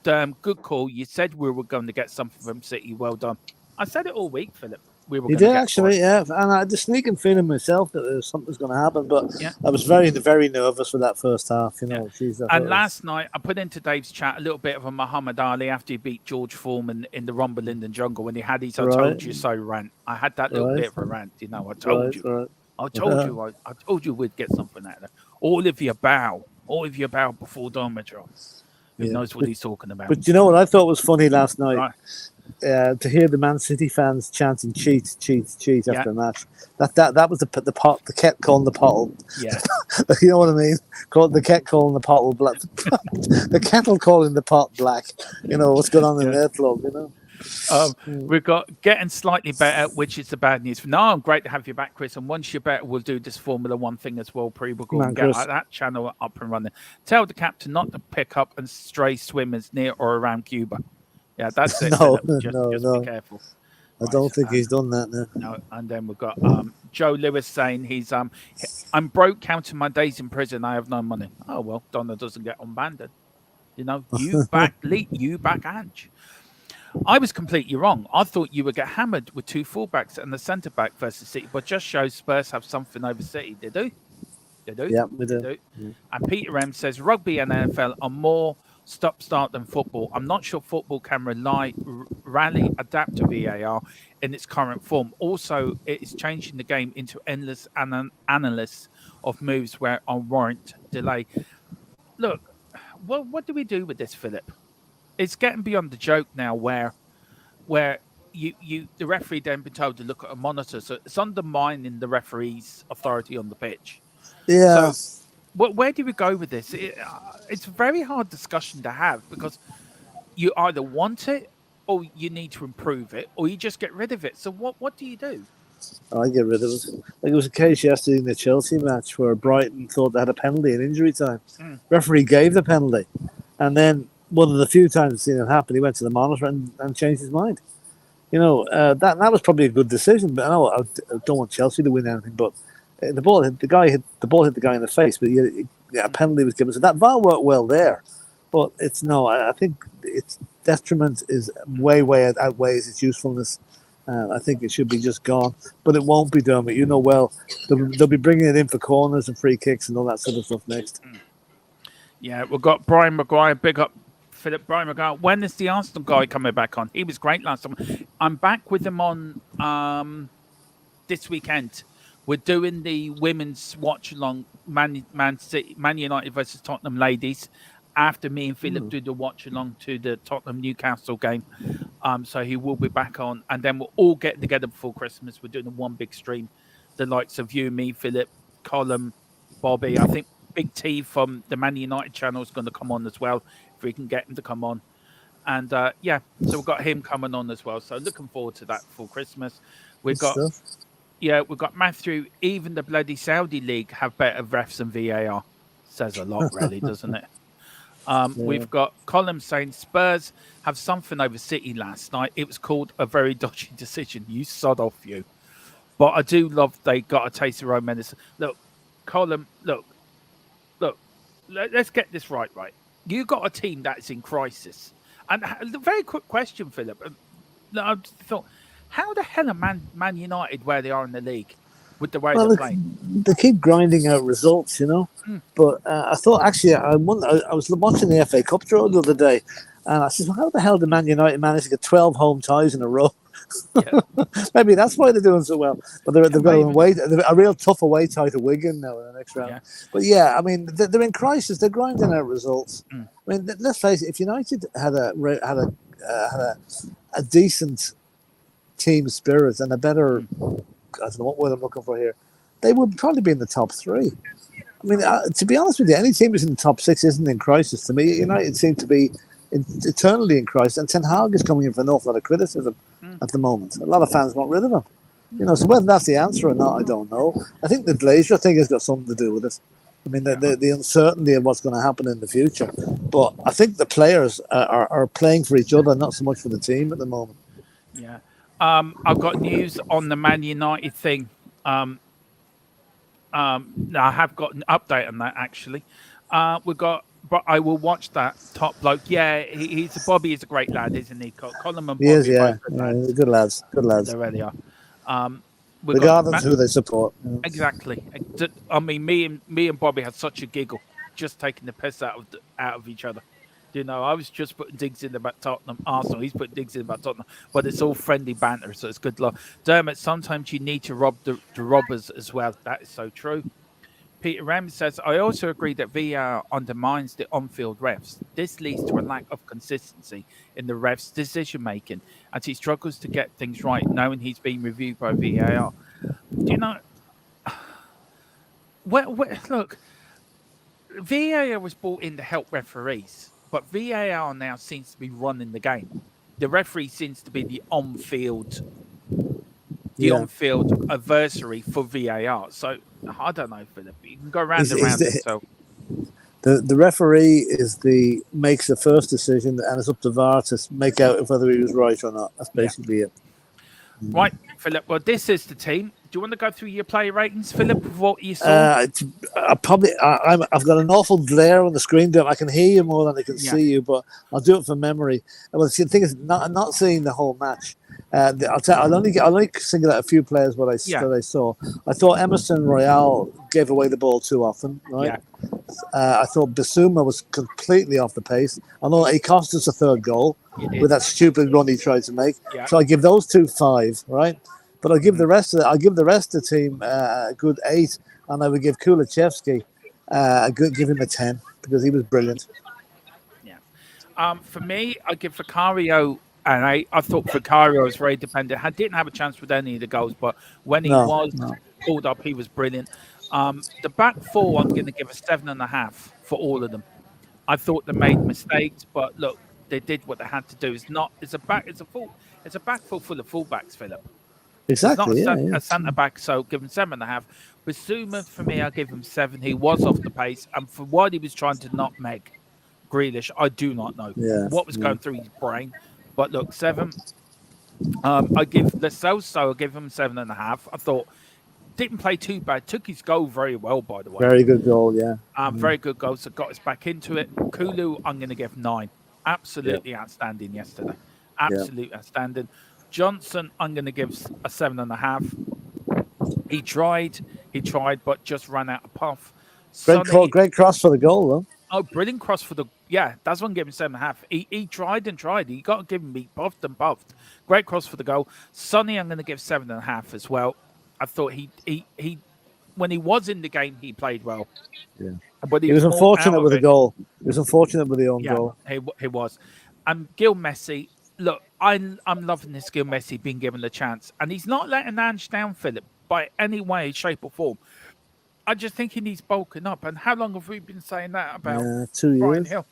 good call. You said we were going to get something from City. Well done. I said it all week, Philip. You did actually, yeah. And I had a sneaking feeling myself that something's going to happen, but I was very, very nervous for that first half. And last night, I put into Dave's chat a little bit of a Muhammad Ali after he beat George Foreman in the Rumble in the Jungle when he had his "I told you so" rant. I had that little bit of a rant. I told you. I told you we'd get something out of it. All of you bow before DERMOTRON. Who knows what he's talking about? But you know what I thought was funny last night? Right. To hear the Man City fans chanting "cheat" after a match. That was the ket calling the pottle. Yeah, you know what I mean. The ket calling the pottle black. The kettle calling the pot black. What's going on in their club. We've got getting slightly better, which is the bad news. No, I'm great to have you back, Chris. And once you're better, we'll do this Formula One thing as well. We'll go and get that channel up and running. Tell the captain not to pick up and stray swimmers near or around Cuba. Yeah, that's it. No. Be careful. I don't think he's done that now. No, and then we've got Joe Lewis saying he's I'm broke, counting my days in prison. I have no money. Oh well, Donna doesn't get unbanded. You back Ange. I was completely wrong. I thought you would get hammered with two fullbacks and the centre back versus City, but just shows Spurs have something over City. They do. Yeah, we do. Yeah. And Peter M says rugby and NFL are more stop-start than football. I'm not sure football can rally adapt to VAR in its current form. Also, it is changing the game into endless analysis of moves where on warrant delay. Look, what do we do with this, Philip? It's getting beyond the joke now where the referee then been told to look at a monitor. So it's undermining the referee's authority on the pitch. Yeah. So where do we go with this? It's a very hard discussion to have because you either want it or you need to improve it, or you just get rid of it. So what do you do? I get rid of it. Like, it was a case yesterday in the Chelsea match where Brighton thought they had a penalty in injury time. Referee gave the penalty, and then one of the few times I've seen it happen, he went to the monitor and changed his mind. That was probably a good decision. But I don't want Chelsea to win anything. But the ball hit the guy in the face. But a penalty was given. So that VAR worked well there. But I think its detriment is way outweighs its usefulness. I think it should be just gone, but it won't be, Dermot. You know well, they'll be bringing it in for corners and free kicks and all that sort of stuff next. Yeah, we've got Brian Maguire. Big up, Philip. Brian Maguire. When is the Arsenal guy coming back on? He was great last time. I'm back with him on this weekend. We're doing the women's watch along Man United versus Tottenham ladies. After me and Philip do the watch along to the Tottenham Newcastle game. So he will be back on, and then we'll all get together before Christmas. We're doing one big stream. The likes of you, me, Philip, Colin, Bobby. I think Big T from the Man United channel is going to come on as well, if we can get him to come on. And so we've got him coming on as well. So looking forward to that before Christmas. We've got Matthew. Even the bloody Saudi league have better refs than VAR. Says a lot, really, doesn't it? We've got Colin saying Spurs have something over City last night. It was called a very dodgy decision. You sod off, you. But I do love they got a taste of romance. Look, Colin, look. Let's get this right. You got a team that's in crisis. And a very quick question, Philip. I thought, how the hell are Man United where they are in the league? With the way they're playing, they keep grinding out results, But I thought actually, I was watching the FA Cup draw the other day, and I said, well, "How the hell did Man United manage to get 12 home ties in a row?" Yeah. Maybe that's why they're doing so well. But they've got a real tough away tie to Wigan now in the next round. Yeah. But I mean, they're in crisis. They're grinding out results. I mean, let's face it. If United had a decent team spirit and a better, I don't know what word I'm looking for here, they would probably be in the top three. I mean, to be honest with you, any team who's in the top six isn't in crisis to me. United seem to be eternally in crisis, and Ten Hag is coming in for an awful lot of criticism at the moment. A lot of fans want rid of him. So whether that's the answer or not, I don't know. I think the Glazer thing has got something to do with it. I mean, the uncertainty of what's going to happen in the future. But I think the players are playing for each other, not so much for the team at the moment. Yeah. I've got news on the Man United thing. I have got an update on that, actually. But I will watch that top bloke. Yeah, Bobby is a great lad, isn't he? Colin and Bobby. He is, yeah. Good lads. They really are. Regardless of who they support. Exactly. I mean, me and Bobby had such a giggle, just taking the piss out of each other. I was just putting digs in about Tottenham, Arsenal. He's putting digs in about Tottenham, but it's all friendly banter, so it's good luck. Dermot, sometimes you need to rob the robbers as well. That is so true. Peter Ram says, I also agree that VAR undermines the on-field refs. This leads to a lack of consistency in the refs' decision-making, as he struggles to get things right, knowing he's being reviewed by VAR. Look, VAR was brought in to help referees. But VAR now seems to be running the game. The referee seems to be the on-field adversary for VAR. So I don't know, Philip. You can go round and round. The referee makes the first decision, and it's up to VAR to make out whether he was right or not. That's basically it. Right, Philip. Well, this is the team. Do you want to go through your player ratings, Philip, of what you saw? I've got an awful glare on the screen. I can hear you more than I can see you, but I'll do it from memory. Well, see, the thing is, not seeing the whole match. I'll only single out a few players that I saw. I thought Emerson Royale gave away the ball too often, right? Yeah. I thought Bissouma was completely off the pace. I know he cost us a third goal with that stupid run he tried to make. Yeah. So I give those 2 5, right? But I'll give the rest of the team a good 8, and I would give Kulichevsky give him a 10 because he was brilliant. Yeah. For me, I give Vicario an 8. I thought Vicario was very dependent. I didn't have a chance with any of the goals, but when he was pulled up, he was brilliant. The back four, I'm going to give a 7.5 for all of them. I thought they made mistakes, but look, They did what they had to do. It's a back full of fullbacks, Philip. Exactly. It's not Yeah. a centre back, so give him 7.5. Basuma, for me, I'll give him 7. He was off the pace, and for what he was trying to nutmeg Grealish, I do not know what was going through his brain. But look, 7. I give Lascelles, I'll give him 7.5. I thought didn't play too bad. Took his goal very well, by the way. Very good goal. Yeah. Very good goal. So got us back into it. Kulu, I'm going to give 9. Absolutely outstanding yesterday. Absolutely outstanding. Johnson, I'm going to give a 7.5. He tried, but just ran out of puff. Great cross for the goal, though. Oh, brilliant cross for the that's one. Give him 7.5. He tried and tried. He got to give him. He puffed and puffed. Great cross for the goal. Sonny, I'm going to give 7.5 as well. I thought he when he was in the game, he played well. Yeah, but he was unfortunate with the goal. He was unfortunate with the own goal. He was. And Gil Messi, look, I'm loving this Gil Messi being given the chance, and he's not letting Ange down, Philip, by any way, shape, or form. I just think he needs bulking up. And how long have we been saying that about 2 years? Brian Hill?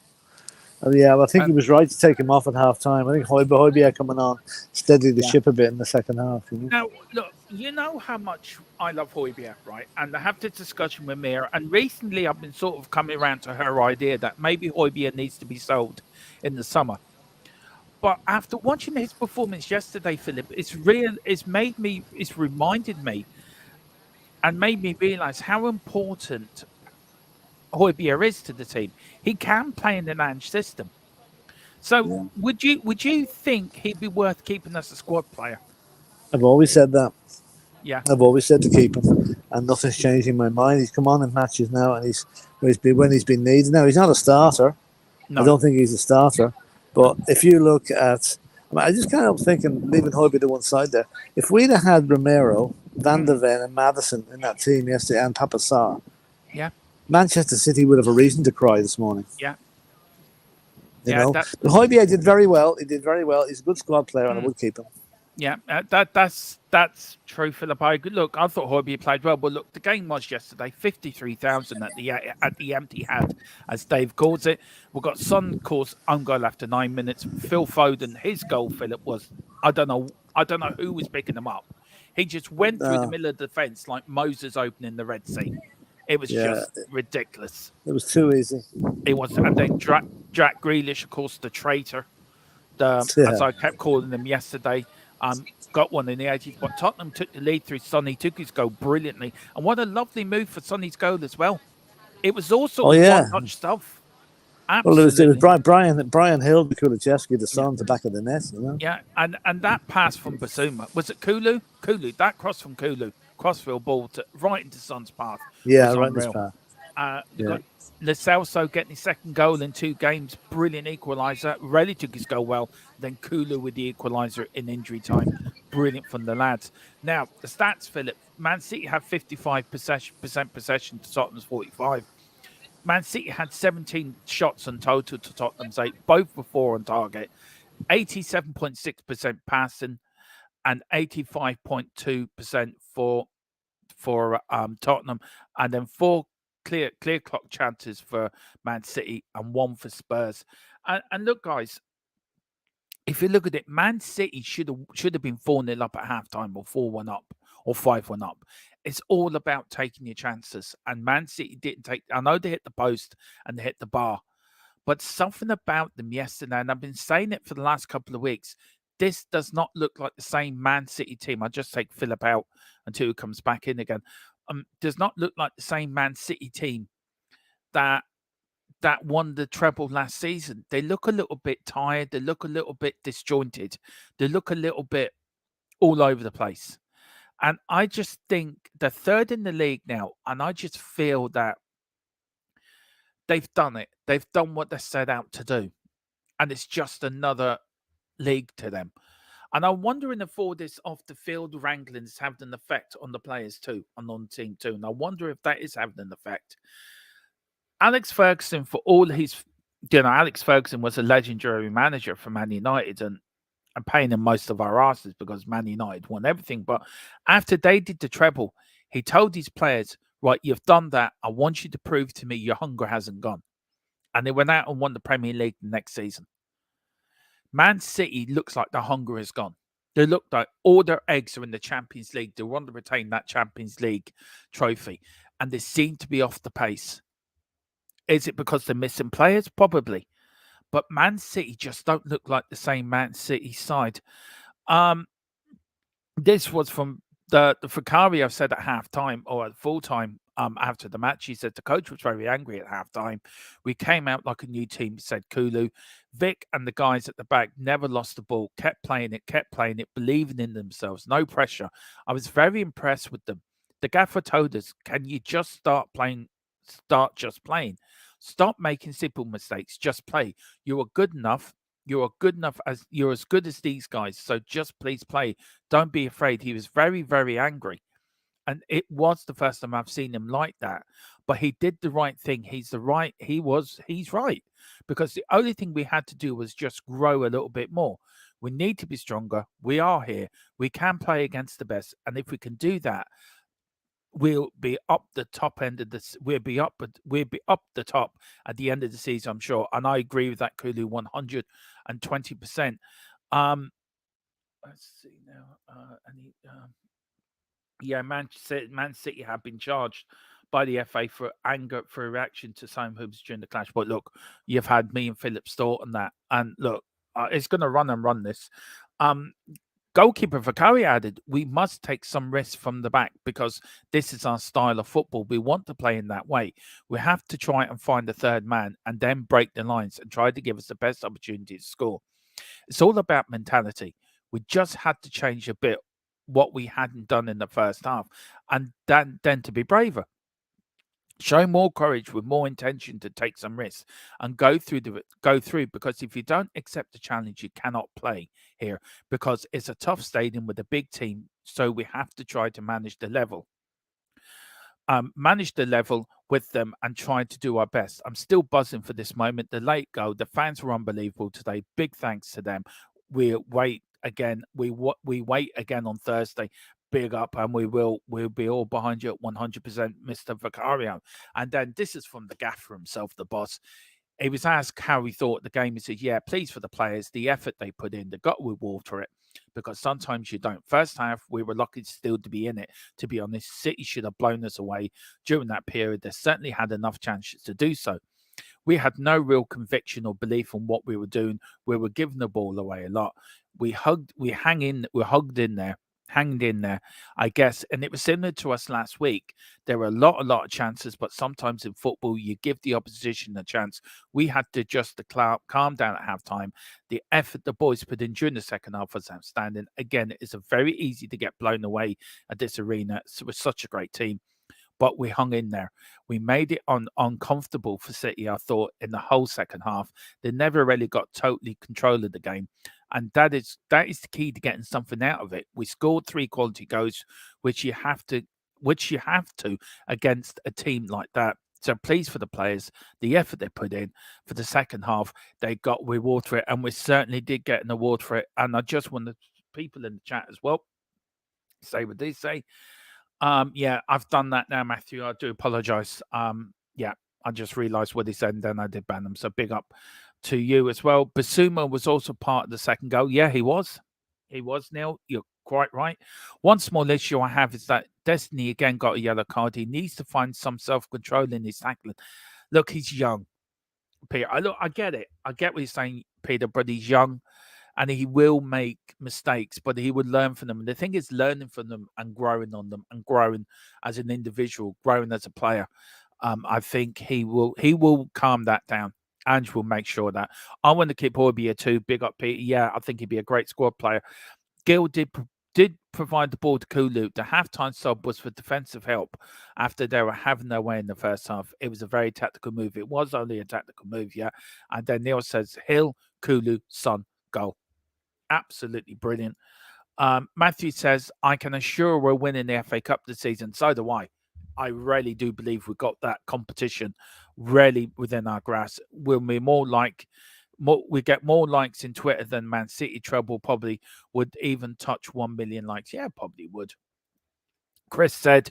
Yeah, I think he was right to take him off at half time. I think Højbjerg coming on steadied the ship a bit in the second half. You know? Now, look, you know how much I love Højbjerg, right? And I have this discussion with Mira. And recently I've been sort of coming around to her idea that maybe Højbjerg needs to be sold in the summer. But after watching his performance yesterday, Philip, it's reminded me and made me realise how important Højbjerg is to the team. He can play in the Ange system. So would you think he'd be worth keeping as a squad player? I've always said that. Yeah. I've always said to keep him, and nothing's changed in my mind. He's come on in matches now, and when he's been needed. Now he's not a starter. No. I don't think he's a starter. But if you look at, I just kind of thinking, leaving Højbjerg to one side there. If we'd have had Romero, Van der Ven, and Maddison in that team yesterday, and Papa Sarr, Manchester City would have a reason to cry this morning. Yeah. You know, but Højbjerg did very well. He did very well. He's a good squad player, and I would keep him. Yeah, that's true, Philip. I thought Højbjerg played well, but look, the game was yesterday 53,000 at the empty hat, as Dave calls it. We've got Son calls own goal after 9 minutes. Phil Foden, his goal, Philip, was I don't know who was picking him up. He just went through the middle of the defence like Moses opening the Red Sea. It was just ridiculous. It was too easy. It was, and then Jack Grealish, of course, the traitor, as I kept calling him yesterday. Got one in the 80s, but Tottenham took the lead through Sonny, took his goal brilliantly. And what a lovely move for Sonny's goal as well. It was also one-touch stuff. Absolutely. Well, it was Brian Hill, Kulusevski, the Son, to back of the net. You know? Yeah, and that pass from Basuma. Was it Kulu? That cross from Kulu. Crossfield ball right into Son's path. Yeah, right into his path. Lascelles getting his second goal in 2 games. Brilliant equaliser. Really took his goal well. Then Kulu with the equaliser in injury time. Brilliant from the lads. Now, the stats, Philip. Man City have 55% possession to Tottenham's 45. Man City had 17 shots in total to Tottenham's 8. Both were 4 on target. 87.6% passing and 85.2% for Tottenham. And then 4 clear clock chances for Man City and 1 for Spurs. And look, guys, if you look at it, Man City should have been 4-0 up at halftime, or 4-1 up, or 5-1 up. It's all about taking your chances. And Man City didn't take. I know they hit the post and they hit the bar, but something about them yesterday, and I've been saying it for the last couple of weeks, this does not look like the same Man City team. I'll just take Philip out until he comes back in again. Does not look like the same Man City team that won the treble last season. They look a little bit tired. They look a little bit disjointed. They look a little bit all over the place. And I just think they're third in the league now. And I just feel that they've done it. They've done what they set out to do. And it's just another league to them. And I'm wondering if all this off-the-field wranglings have an effect on the players too, and on the team too. And I wonder if that is having an effect. Alex Ferguson, for all his... Alex Ferguson was a legendary manager for Man United, and paying him most of our asses because Man United won everything. But after they did the treble, he told his players, right, you've done that. I want you to prove to me your hunger hasn't gone. And they went out and won the Premier League the next season. Man City looks like the hunger is gone. They look like all their eggs are in the Champions League. They want to retain that Champions League trophy, and they seem to be off the pace. Is it because they're missing players? Probably. But Man City just don't look like the same Man City side. This was from the Vicario said at halftime or at full time after the match. He said the coach was very angry at halftime. We came out like a new team, said Kulu. Vic and the guys at the back never lost the ball, kept playing it, believing in themselves, no pressure. I was very impressed with them. The gaffer told us, can you just start just playing? Stop making simple mistakes, just play. You are good enough. You're as good as these guys. So just please play. Don't be afraid. He was very, very angry. And it was the first time I've seen him like that. But he did the right thing. He's right. Because the only thing we had to do was just grow a little bit more. We need to be stronger. We are here. We can play against the best. And if we can do that, we'll be up the top end of this. We'll be up the top at the end of the season, I'm sure. And I agree with that, Kulu, 120%. Let's see now. Man City have been charged by the FA for anger for a reaction to Simon Hoops during the clash. But look, you've had me and Philip Stort on that, and look, it's going to run this. Goalkeeper Vicario added, we must take some risks from the back because this is our style of football. We want to play in that way. We have to try and find the third man and then break the lines and try to give us the best opportunity to score. It's all about mentality. We just had to change a bit what we hadn't done in the first half and then to be braver. Show more courage with more intention to take some risks and go through because if you don't accept the challenge, you cannot play here because it's a tough stadium with a big team. So we have to try to manage the level with them and try to do our best. I'm still buzzing for this moment. The late goal, the fans were unbelievable today. Big thanks to them. We'll wait again on Thursday. Big up, and we'll be all behind you at 100%, Mr. Vicario. And then this is from the gaffer himself, the boss. He was asked how he thought the game. He said, yeah, pleased for the players, the effort they put in, they got reward for it, because sometimes you don't. First half, we were lucky still to be in it. To be honest, City should have blown us away during that period. They certainly had enough chances to do so. We had no real conviction or belief in what we were doing. We were giving the ball away a lot. We hanged in there, I guess. And it was similar to us last week. There were a lot of chances, but sometimes in football, you give the opposition a chance. We had to just calm down at halftime. The effort the boys put in during the second half was outstanding. Again, it's very easy to get blown away at this arena. It was such a great team. But we hung in there. We made it uncomfortable for City, I thought, in the whole second half. They never really got totally control of the game. And that is the key to getting something out of it. We scored 3 quality goals, which you have to against a team like that. So pleased for the players, the effort they put in for the second half. They got reward for it, and we certainly did get an award for it. And I just want the people in the chat as well say what they say. Yeah, I've done that now, Matthew. I do apologize. Yeah, I just realized what he said, and then I did ban them. So big up to you as well. Basuma was also part of the second goal. Yeah, he was. Neil. You're quite right. One small issue I have is that Destiny again got a yellow card. He needs to find some self-control in his tackling. Look, he's young, Peter. I get it. I get what you're saying, Peter, but he's young and he will make mistakes, but he would learn from them. And the thing is learning from them and growing on them and growing as an individual, growing as a player. I think he will calm that down. Ange will make sure that. I want to keep Horbia too. Big up, Peter. Yeah, I think he'd be a great squad player. Gil did provide the ball to Kulu. The halftime sub was for defensive help after they were having their way in the first half. It was a very tactical move. It was only a tactical move, yeah. And then Neil says, Hill, Kulu, Son, goal. Absolutely brilliant. Matthew says, I can assure we're winning the FA Cup this season. So do I. I really do believe we've got that competition really within our grasp. We'll be we get more likes in Twitter than Man City treble, probably would even touch 1 million likes. Yeah, probably would. Chris said,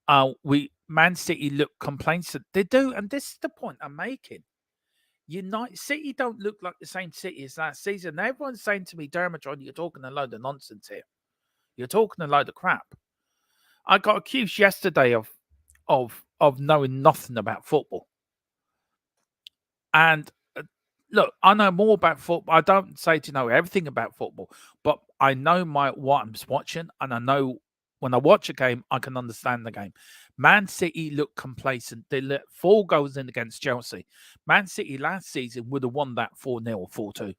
Man City look complaints. They do, and this is the point I'm making. United City don't look like the same City as last season. Everyone's saying to me, Dermotron, you're talking a load of nonsense here. You're talking a load of crap. I got accused yesterday of knowing nothing about football. And look, I know more about football. I don't say to know everything about football, but I know what I'm watching, and I know when I watch a game, I can understand the game. Man City look complacent. They let 4 goals in against Chelsea. Man City last season would have won that 4-0 or 4-2.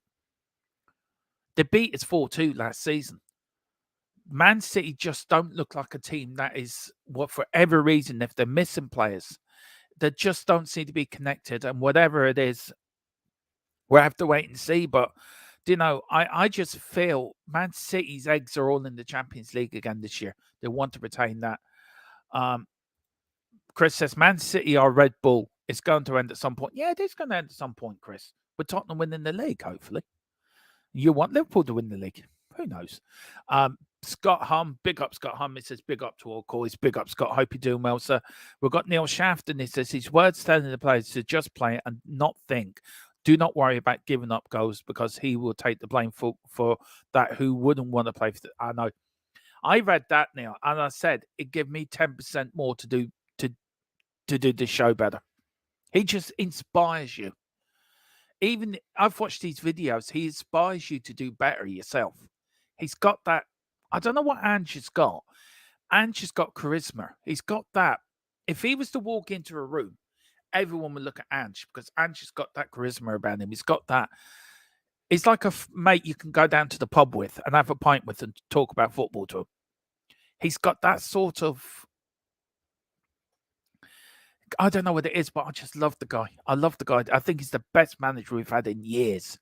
They beat us 4-2 last season. Man City just don't look like a team that is, what for every reason, if they're missing players, they just don't seem to be connected. And whatever it is, we'll have to wait and see. But, I just feel Man City's eggs are all in the Champions League again this year. They want to retain that. Chris says, Man City are Red Bull. It's going to end at some point. Yeah, it is going to end at some point, Chris. With Tottenham winning the league, hopefully. You want Liverpool to win the league. Who knows? Scott Hum, big up Scott Hum. He says, big up to all calls. Big up, Scott. Hope you're doing well, sir. We've got Neil Shafton. He says, his words telling the players to just play and not think. Do not worry about giving up goals because he will take the blame for that. Who wouldn't want to play for I know. I read that, Neil, and I said it gave me 10% more to do the show better. He just inspires you. Even I've watched these videos, he inspires you to do better yourself. He's got that. I don't know what Ange has got. Ange has got charisma. He's got that. If he was to walk into a room, everyone would look at Ange because Ange has got that charisma about him. He's got that. He's like a mate you can go down to the pub with and have a pint with and talk about football to him. He's got that sort of, I don't know what it is, but I just love the guy. I love the guy. I think he's the best manager we've had in years.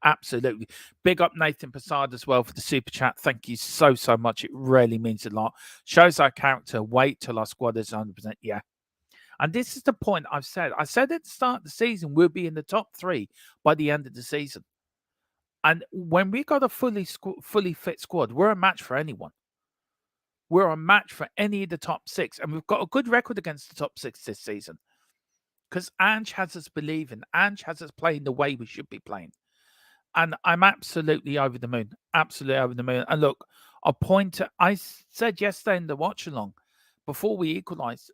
Absolutely. Big up Nathan Passard as well for the super chat. Thank you so much. It really means a lot. Shows our character. Wait till our squad is 100%. Yeah. And this is the point I've said. I said at the start of the season, we'll be in the top 3 by the end of the season. And when we got a fully fit squad, we're a match for anyone. We're a match for any of the top 6. And we've got a good record against the top 6 this season. Because Ange has us believing. Ange has us playing the way we should be playing. And I'm absolutely over the moon. Absolutely over the moon. And look, I said yesterday in the watch along, before we equalised,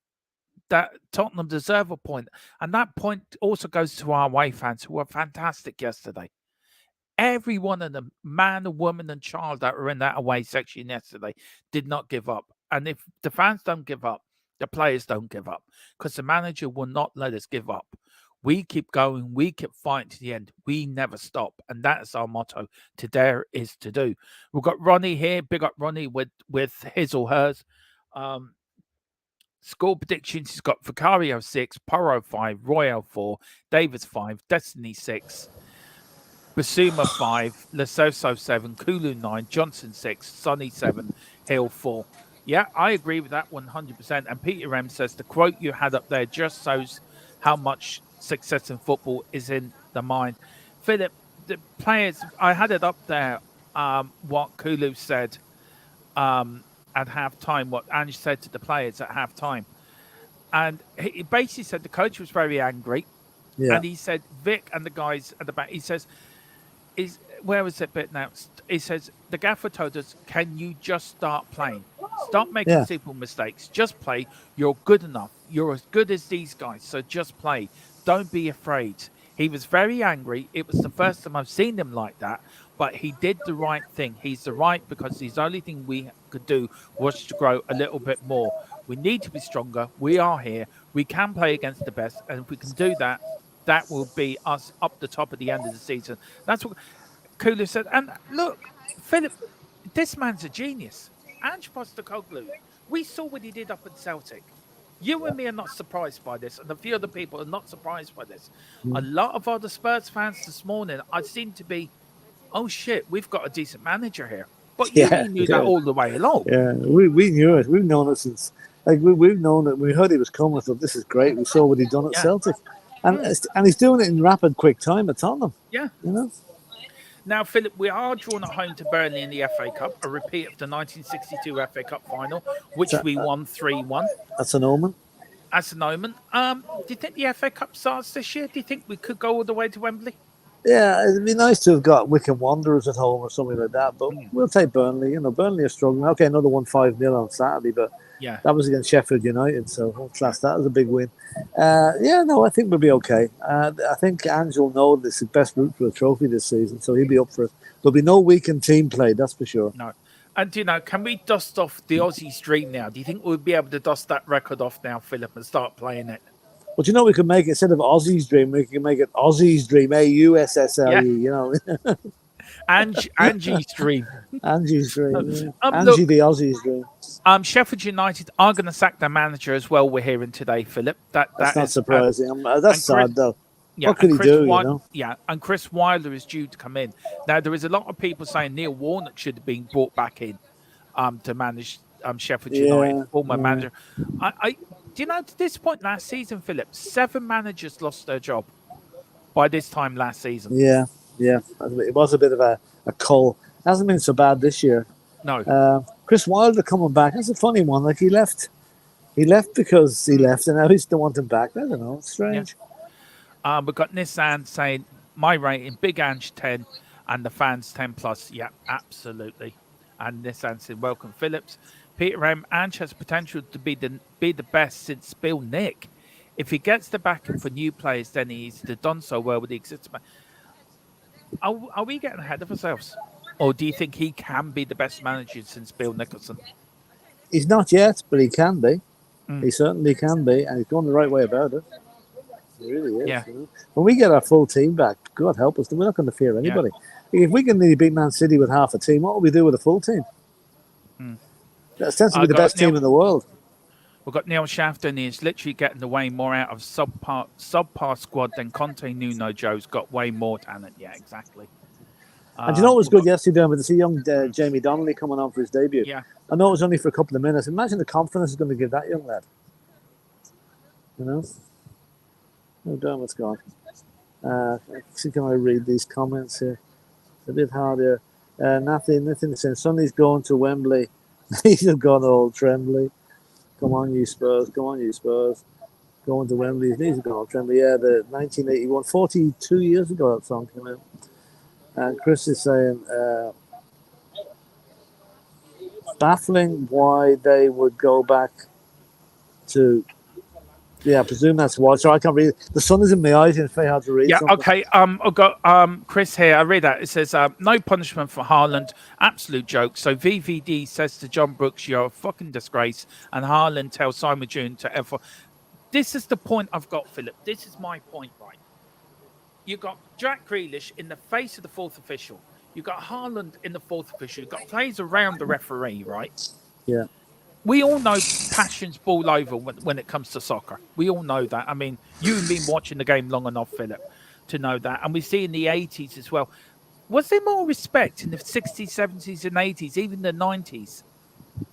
that Tottenham deserve a point. And that point also goes to our away fans who were fantastic yesterday. Every one of them, man, woman, and child that were in that away section yesterday, did not give up. And if the fans don't give up, the players don't give up. Because the manager will not let us give up. We keep going. We keep fighting to the end. We never stop. And that is our motto. To dare is to do. We've got Ronnie here. Big up Ronnie with his or hers. Score predictions. He's got Vicario 6, Poro 5, Royale 4, Davis 5, Destiny 6, Basuma 5, Lesoso 7, Kulu 9, Johnson 6, Sonny 7, Hill 4. Yeah, I agree with that 100%. And Peter M says the quote you had up there just shows how much success in football is in the mind. Philip, the players, I had it up there, what Kulu said at half-time, what Ange said to the players at half-time. And he basically said the coach was very angry. Yeah. And he said, Vic and the guys at the back, he says, where was it bit now? He says, the gaffer told us, can you just start playing? Stop making simple mistakes. Just play. You're good enough. You're as good as these guys. So just play. Don't be afraid. He was very angry. It was the first time I've seen him like that. But he did the right thing. He's the right because the only thing we could do was to grow a little bit more. We need to be stronger. We are here. We can play against the best. And if we can do that, that will be us up the top at the end of the season. That's what Kulu said. And look, Philip, this man's a genius. Ange Postecoglou, we saw what he did up at Celtic. You and me are not surprised by this, and a few other people are not surprised by this. A lot of other Spurs fans this morning, I seem to be, oh shit, we've got a decent manager here. But you knew that all the way along. Yeah, we knew it. We've known it since, we've known it. We heard he was coming. I thought, this is great. We saw what he'd done at Celtic. And he's doing it in rapid, quick time at Tottenham. Yeah. You know? Now, Philip, we are drawn at home to Burnley in the FA Cup, a repeat of the 1962 FA Cup final, which we won 3-1. That's an omen. at the moment. Do you think the FA Cup starts this year? Do you think we could go all the way to Wembley? Yeah, it'd be nice to have got Wycombe Wanderers at home or something like that, but we'll take Burnley. Burnley are struggling. Okay, another 1-5-0 on Saturday, but Yeah. that was against Sheffield United, so we'll class that as a big win. I think we'll be okay. I think Ange will know this is the best route for a trophy this season, so he'll be up for it. There'll be no weekend team play, that's for sure. No. And, can we dust off the Aussies dream now? Do you think we'll be able to dust that record off now, Philip, and start playing it? But we could make it, instead of Aussie's dream, we can make it Aussie's dream, AUSSLE, Angie's dream. Angie's dream. Yeah. Angie look, the Aussie's dream. Sheffield United are going to sack their manager as well, we're hearing today, Philip. That's not surprising. That's sad, though. Yeah, what could he do, Yeah, and Chris Wilder is due to come in. Now, there is a lot of people saying Neil Warnock should have been brought back in to manage Sheffield United, former manager. To this point last season, Philip, 7 managers lost their job by this time last season. Yeah. It was a bit of a cull. It hasn't been so bad this year. No. Chris Wilder coming back. That's a funny one. Like, he left because he left, and now he still want him back. I don't know. It's strange. Yeah. We've got Nissan saying, my rating, Big Ange 10, and the fans 10+. Yeah, absolutely. And Nissan said, welcome, Phillips. Peter M. Ange has potential to be the best since Bill Nick. If he gets the backing for new players, then he's done so well with the existing. Are we getting ahead of ourselves? Or do you think he can be the best manager since Bill Nicholson? He's not yet, but he can be. He certainly can be, and he's going the right way about it. He really is. Yeah. When we get our full team back, God help us, we're not going to fear anybody. Yeah. If we can nearly beat Man City with half a team, what will we do with a full team? That tends to be the best team in the world. We've got Neil Shafton. He's literally getting way more out of subpar squad than Conte, Nuno, Joe's got way more talent. Yeah, exactly. And you know what was good yesterday, to see young Jamie Donnelly coming on for his debut? Yeah. I know it was only for a couple of minutes. Imagine the confidence is going to give that young lad. Oh, Dermot's gone. See, can I read these comments here? It's a bit hard here. Nothing saying Sonny's going to Wembley. He's gone all trembly. Come on, you Spurs. Going to Wembley. He's gone all trembly. Yeah, the 1981, 42 years ago that song came out. And Chris is saying, baffling why they would go back to. Yeah, I presume that's why. So I can't read it. The sun is in my eyes, and it's very hard to read. Yeah, something. okay. I've got Chris here. I read that. It says, no punishment for Haaland. Absolute joke. So VVD says to John Brooks, you're a fucking disgrace. And Haaland tells Simon June to F. This is the point I've got, Philip. This is my point, right? You got Jack Grealish in the face of the fourth official. You got Haaland in the fourth official. You got players around the referee, right? Yeah. We all know passions ball over when it comes to soccer. We all know that. I mean, you've been watching the game long enough, Philip, to know that. And we see in the 80s as well. Was there more respect in the 60s, 70s, and 80s, even the 90s,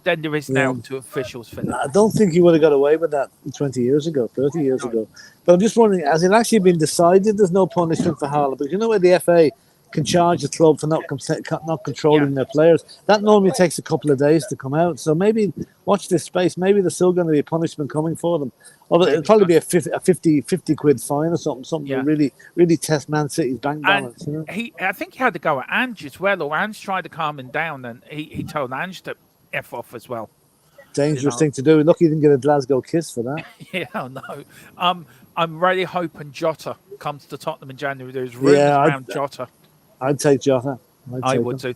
than there is now to officials, Philip? I don't think he would have got away with that 20 years ago, 30 years ago. But I'm just wondering, has it actually been decided there's no punishment for Haaland? Because you know where the FA can charge the club for not controlling their players. That normally takes a couple of days to come out. So maybe watch this space. Maybe there's still going to be a punishment coming for them. Although it'll probably be a 50 quid fine or something to really test Man City's bank balance. I think he had to go at Ange as well, or Ange tried to calm him down, and he told Ange to F off as well. Dangerous thing to do. Lucky he didn't get a Glasgow kiss for that. Yeah, I know. I'm really hoping Jota comes to Tottenham in January. There's rumours around Jota. I'd take Jota. I would too.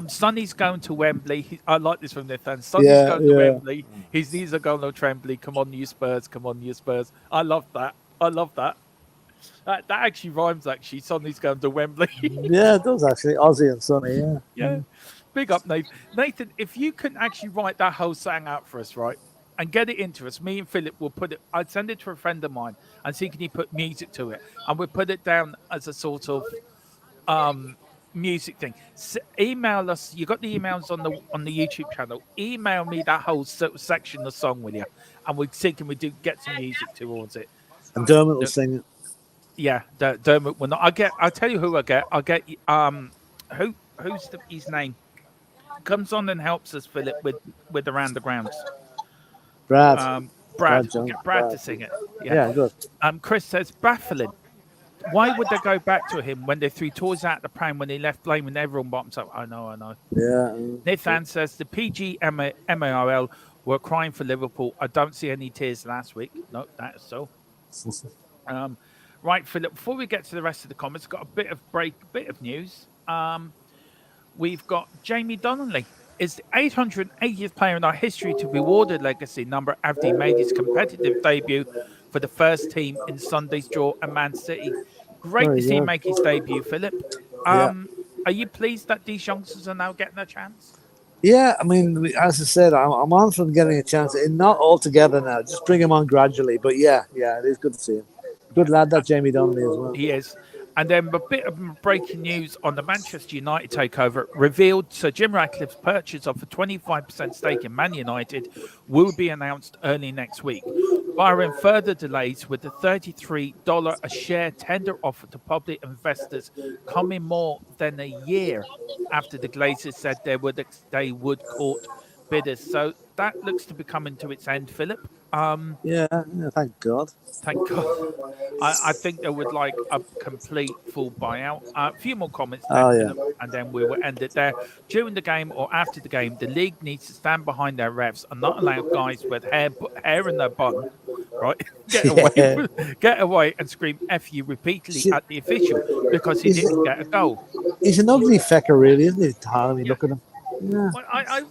Sonny's going to Wembley. I like this from their fans. Sonny's going to Wembley. His knees are going to trembly. Come on, you Spurs. Come on, you Spurs. I love that. That actually rhymes, actually. Sonny's going to Wembley. Yeah, it does, actually. Ozzy and Sonny, yeah. Yeah. Big up, Nathan. Nathan, if you can actually write that whole song out for us, right, and get it into us, me and Philip will put it, I'd send it to a friend of mine and see can he put music to it. And we'll put it down as a sort of music thing. Email us. You got the emails on the YouTube channel. Email me that whole section of the song with you, and we'll see can we get some music towards it. And Dermot will sing it. Yeah, Dermot will not. I'll tell you who I get. I'll get who's his name? Comes on and helps us, Philip, with around the grounds. Brad. Brad. Brad We'll Jones. get Brad to sing it. Yeah, good. Chris says baffling. Why would they go back to him when they threw toys out the pram when he left, blaming everyone bottoms up? I know. Yeah. Nathan says the PGMARL were crying for Liverpool. I don't see any tears last week. No, that is so. Right, Philip. Before we get to the rest of the comments, got a bit of news. We've got Jamie Donnelly is the 880th player in our history to be awarded legacy number after he made his competitive debut for the first team in Sunday's draw at Man City. Great Very to see him good. make his debut, Philip. Yeah. Are you pleased that these youngsters are now getting a chance? Yeah, I mean, as I said, I'm on for getting a chance. Not all together now. Just bring him on gradually. But yeah, it is good to see him. Good lad, that Jamie Donnelly as well. He is. And then a bit of breaking news on the Manchester United takeover revealed Sir Jim Ratcliffe's purchase of a 25% stake in Man United will be announced early next week, barring further delays, with the $33 a share tender offer to public investors coming more than a year after the Glazers said they would court bidders. So that looks to be coming to its end, Philip. Yeah, thank God. Thank God. I think they would like a complete full buyout. A few more comments, then, Philip, and then we will end it there. During the game or after the game, the league needs to stand behind their refs and not allow guys with hair in their bun, right, get away and scream "F you" repeatedly at the official because he didn't get a goal. He's an ugly fecker, really, isn't he, Tom? Look at him. Yeah. Well, I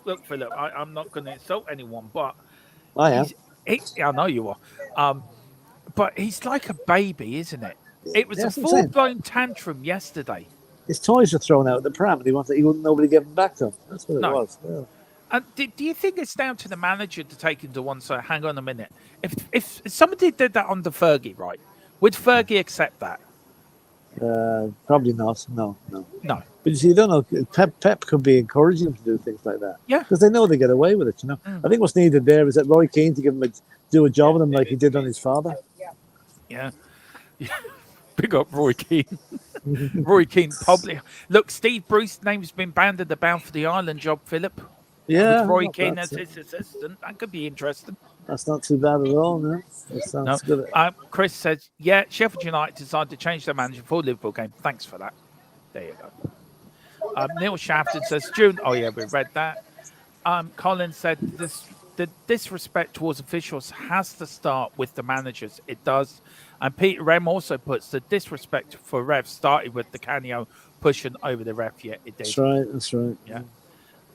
look, Philip. I'm not going to insult anyone, but I am. I know you are. But he's like a baby, isn't it? It was That's a what I'm saying. full-blown tantrum yesterday. His toys were thrown out of the pram, and he wouldn't nobody give them back to him. That's what it was. Yeah. And do you think it's down to the manager to take him to one side? Hang on a minute. If somebody did that under Fergie, right? Would Fergie accept that? Probably not. No. No. But you see, you don't know. Pep could be encouraging him to do things like that. Yeah. Because they know they get away with it. I think what's needed there is that Roy Keane to do a job with him like he did on his father. Yeah. Big up Roy Keane. Roy Keane probably. Look, Steve Bruce's name's been banded about for the Ireland job, Philip. Yeah. With Roy Keane as his assistant. That could be interesting. That's not too bad at all, no. That sounds good. Chris says, yeah, Sheffield United decided to change their manager for the Liverpool game. Thanks for that. There you go. Neil Shafton says, June. Oh, yeah, we read that. Colin said, the disrespect towards officials has to start with the managers. It does. And Peter Rem also puts the disrespect for refs started with the Canio pushing over the ref. Yeah, it did. That's right. Yeah.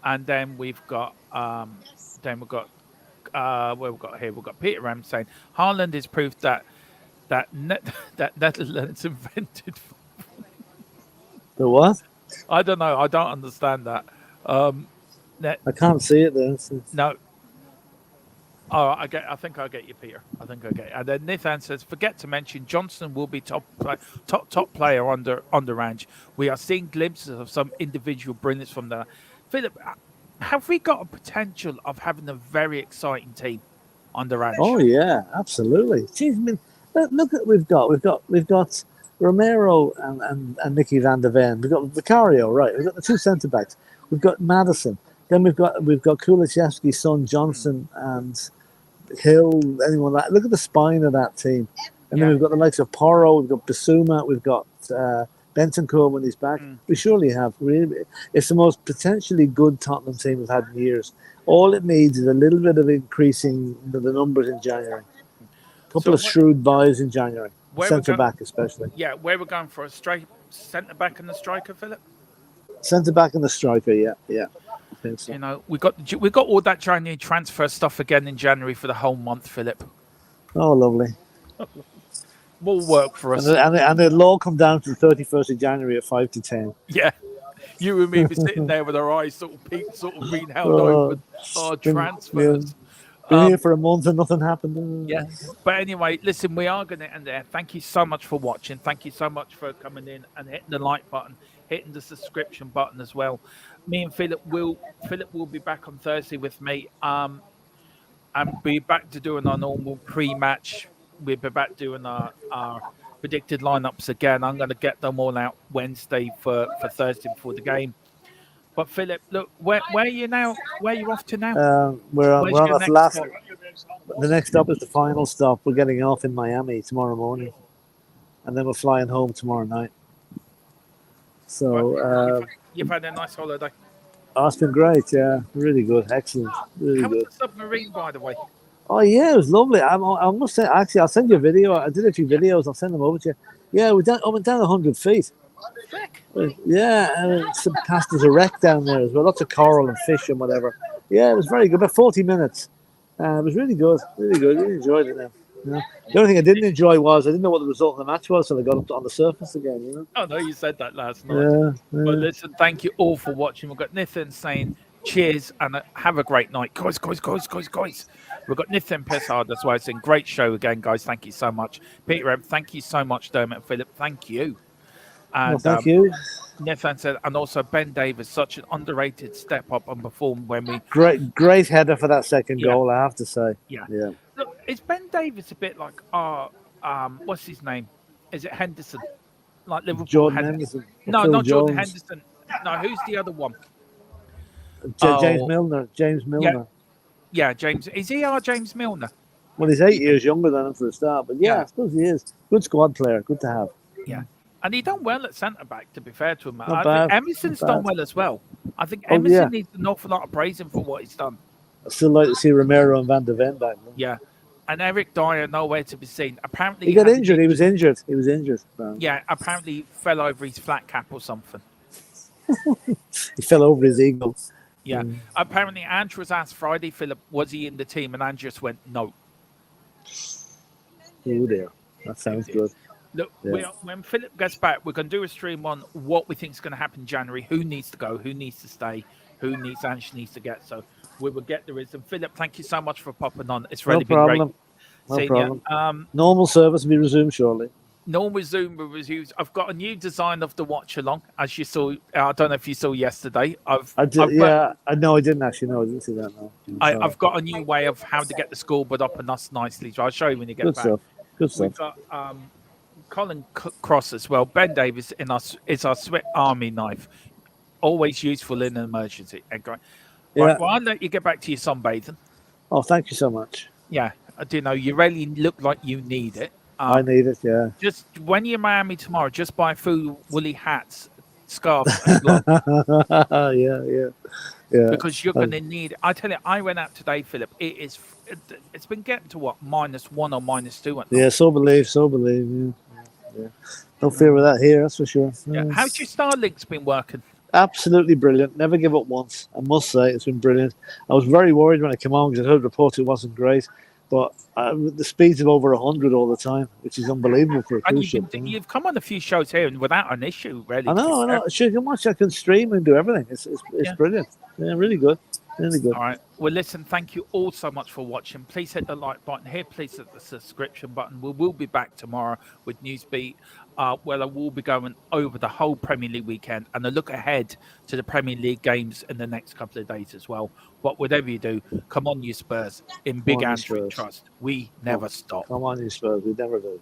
And then we've got, what we've got here, we've got Peter Ram saying Haaland is proof that Netherlands invented. The what? I don't know. I don't understand that. I can't see it there. No. Oh, I think I get you, Peter. I think I get it. And then Nathan says, forget to mention Johnson will be top player under Range. We are seeing glimpses of some individual brilliance from the Philip. Have we got a potential of having a very exciting team on the ranch? Oh yeah, absolutely. Jeez, I mean, look at we've got Romero and Nicky van der Ven. We've got Vicario, right? We've got the two centre backs. We've got Madison. Then we've got Kulusevski's son Johnson and Hill. Anyone like? Look at the spine of that team. And then we've got the likes of Porro. We've got Basuma. We've got Bentancur when he's back. We surely have. Really, it's the most potentially good Tottenham team we've had in years. All it needs is a little bit of increasing the numbers in January. A couple of shrewd buys in January. Centre back especially. Yeah, where we're going for a centre back and the striker, Philip? Centre back and the striker, yeah. I think so. You know, we got all that January transfer stuff again in January for the whole month, Philip. Oh, lovely. More work for us. And it'll all come down to the 31st of January at 5 to 10. Yeah. You and me be sitting there with our eyes sort of being held open. Transfers. Been here for a month and nothing happened. Yeah. But anyway, listen, we are going to end there. Thank you so much for watching. Thank you so much for coming in and hitting the like button, hitting the subscription button as well. Me and Philip will be back on Thursday with me. And be back to doing our normal pre-match. We'll be back doing our predicted lineups again. I'm going to get them all out Wednesday for Thursday before the game. But Philip, look, where are you now? Where are you off to now? We're on The next stop is the final stop. We're getting off in Miami tomorrow morning, and then we're flying home tomorrow night. So You've had a nice holiday. it's been great. Yeah, really good, excellent, really How was good. the submarine, by the way? Oh yeah, it was lovely. I must say, actually, I'll send you a video. I did a few videos. I'll send them over to you. Yeah, I went down 100 feet. Frick. Yeah, and some passed a wreck down there as well. Lots of coral and fish and whatever. Yeah, it was very good. About 40 minutes. It was really good. Really good. Really enjoyed it now. You know? The only thing I didn't enjoy was I didn't know what the result of the match was, so I got up on the surface again. You know. Oh no, you said that last night. Yeah. Well, listen, thank you all for watching. We've got Nathan saying cheers and have a great night, guys. We've got Nathan Pessard as well. It's a great show again, guys. Thank you so much, Peter. Thank you so much, Dermot and Philip. Thank you. And Well, thank you. Nathan said, and also Ben Davis, such an underrated step up and perform when we. Great header for that second goal, I have to say. Yeah. Yeah. Look, is Ben Davis a bit like what's his name? Is it Henderson? Like Liverpool Jordan Henderson. No, Phil not Jordan Jones. Henderson. No, who's the other one? James Milner. James Milner. Yeah, James. Is he our James Milner? Well, he's 8 years younger than him for a start, but yeah, I suppose he is. Good squad player. Good to have. Yeah. And he done well at centre back, to be fair to him. Not I bad, think Emerson's not bad. done well as well. I think Oh, Emerson yeah. needs an awful lot of praising for what he's done. I still like to see Romero and Van de Ven back. Man. Yeah. And Eric Dyer nowhere to be seen. Apparently He got had an injured. He was injured. He was injured. Man. Yeah, apparently he fell over his flat cap or something. He fell over his eagle. Yeah. Apparently Andrew was asked Friday, Philip, was he in the team? And Andrew just went, no. Oh dear. That sounds good. Look, Yeah. when Philip gets back, we're going to do a stream on what we think is going to happen in January, who needs to go, who needs to stay, who needs to get. So we will get there is. And Philip, thank you so much for popping on. It's really been great. No seeing problem. you. Normal service will be resumed shortly. Normal Zoom reviews. I've got a new design of the watch along, as you saw. I don't know if you saw yesterday. I didn't actually. No, I didn't see that. No. I've got a new way of how to get the scoreboard up and us nicely. So I'll show you when you get Good back. stuff. Good We've stuff. got Colin Cross as well. Ben Davis is our Swift Army knife, always useful in an emergency. And great. Right, Yeah. well, I'll let you get back to your sunbathing. Oh, thank you so much. Yeah, I do know you really look like you need it. I need it. Yeah. Just when you're in Miami tomorrow, just buy full woolly hats, scarves, and gloves. yeah. Because you're going to need it. I tell you, I went out today, Philip. It's been getting to what, -1 or -2 at night. Yeah. So believe. Yeah. No fear with that here. That's for sure. Yeah. How's your Starlink's been working? Absolutely brilliant. Never give up once. I must say it's been brilliant. I was very worried when I came on because I heard reports it wasn't great, but the speeds of over 100 all the time, which is unbelievable for a And cruise ship. you've come on a few shows here and without an issue, really. I know. Sure, you can watch. I can stream and do everything. It's brilliant. Yeah, really good. Really good. All right. Well, listen, thank you all so much for watching. Please hit the like button here. Please hit the subscription button. We will be back tomorrow with Newsbeat, where I will be going over the whole Premier League weekend and a look ahead to the Premier League games in the next couple of days as well. But whatever you do, come on, you Spurs. In Big on, you Andrew Spurs. Trust, we never stop. Come on, you Spurs. We never do.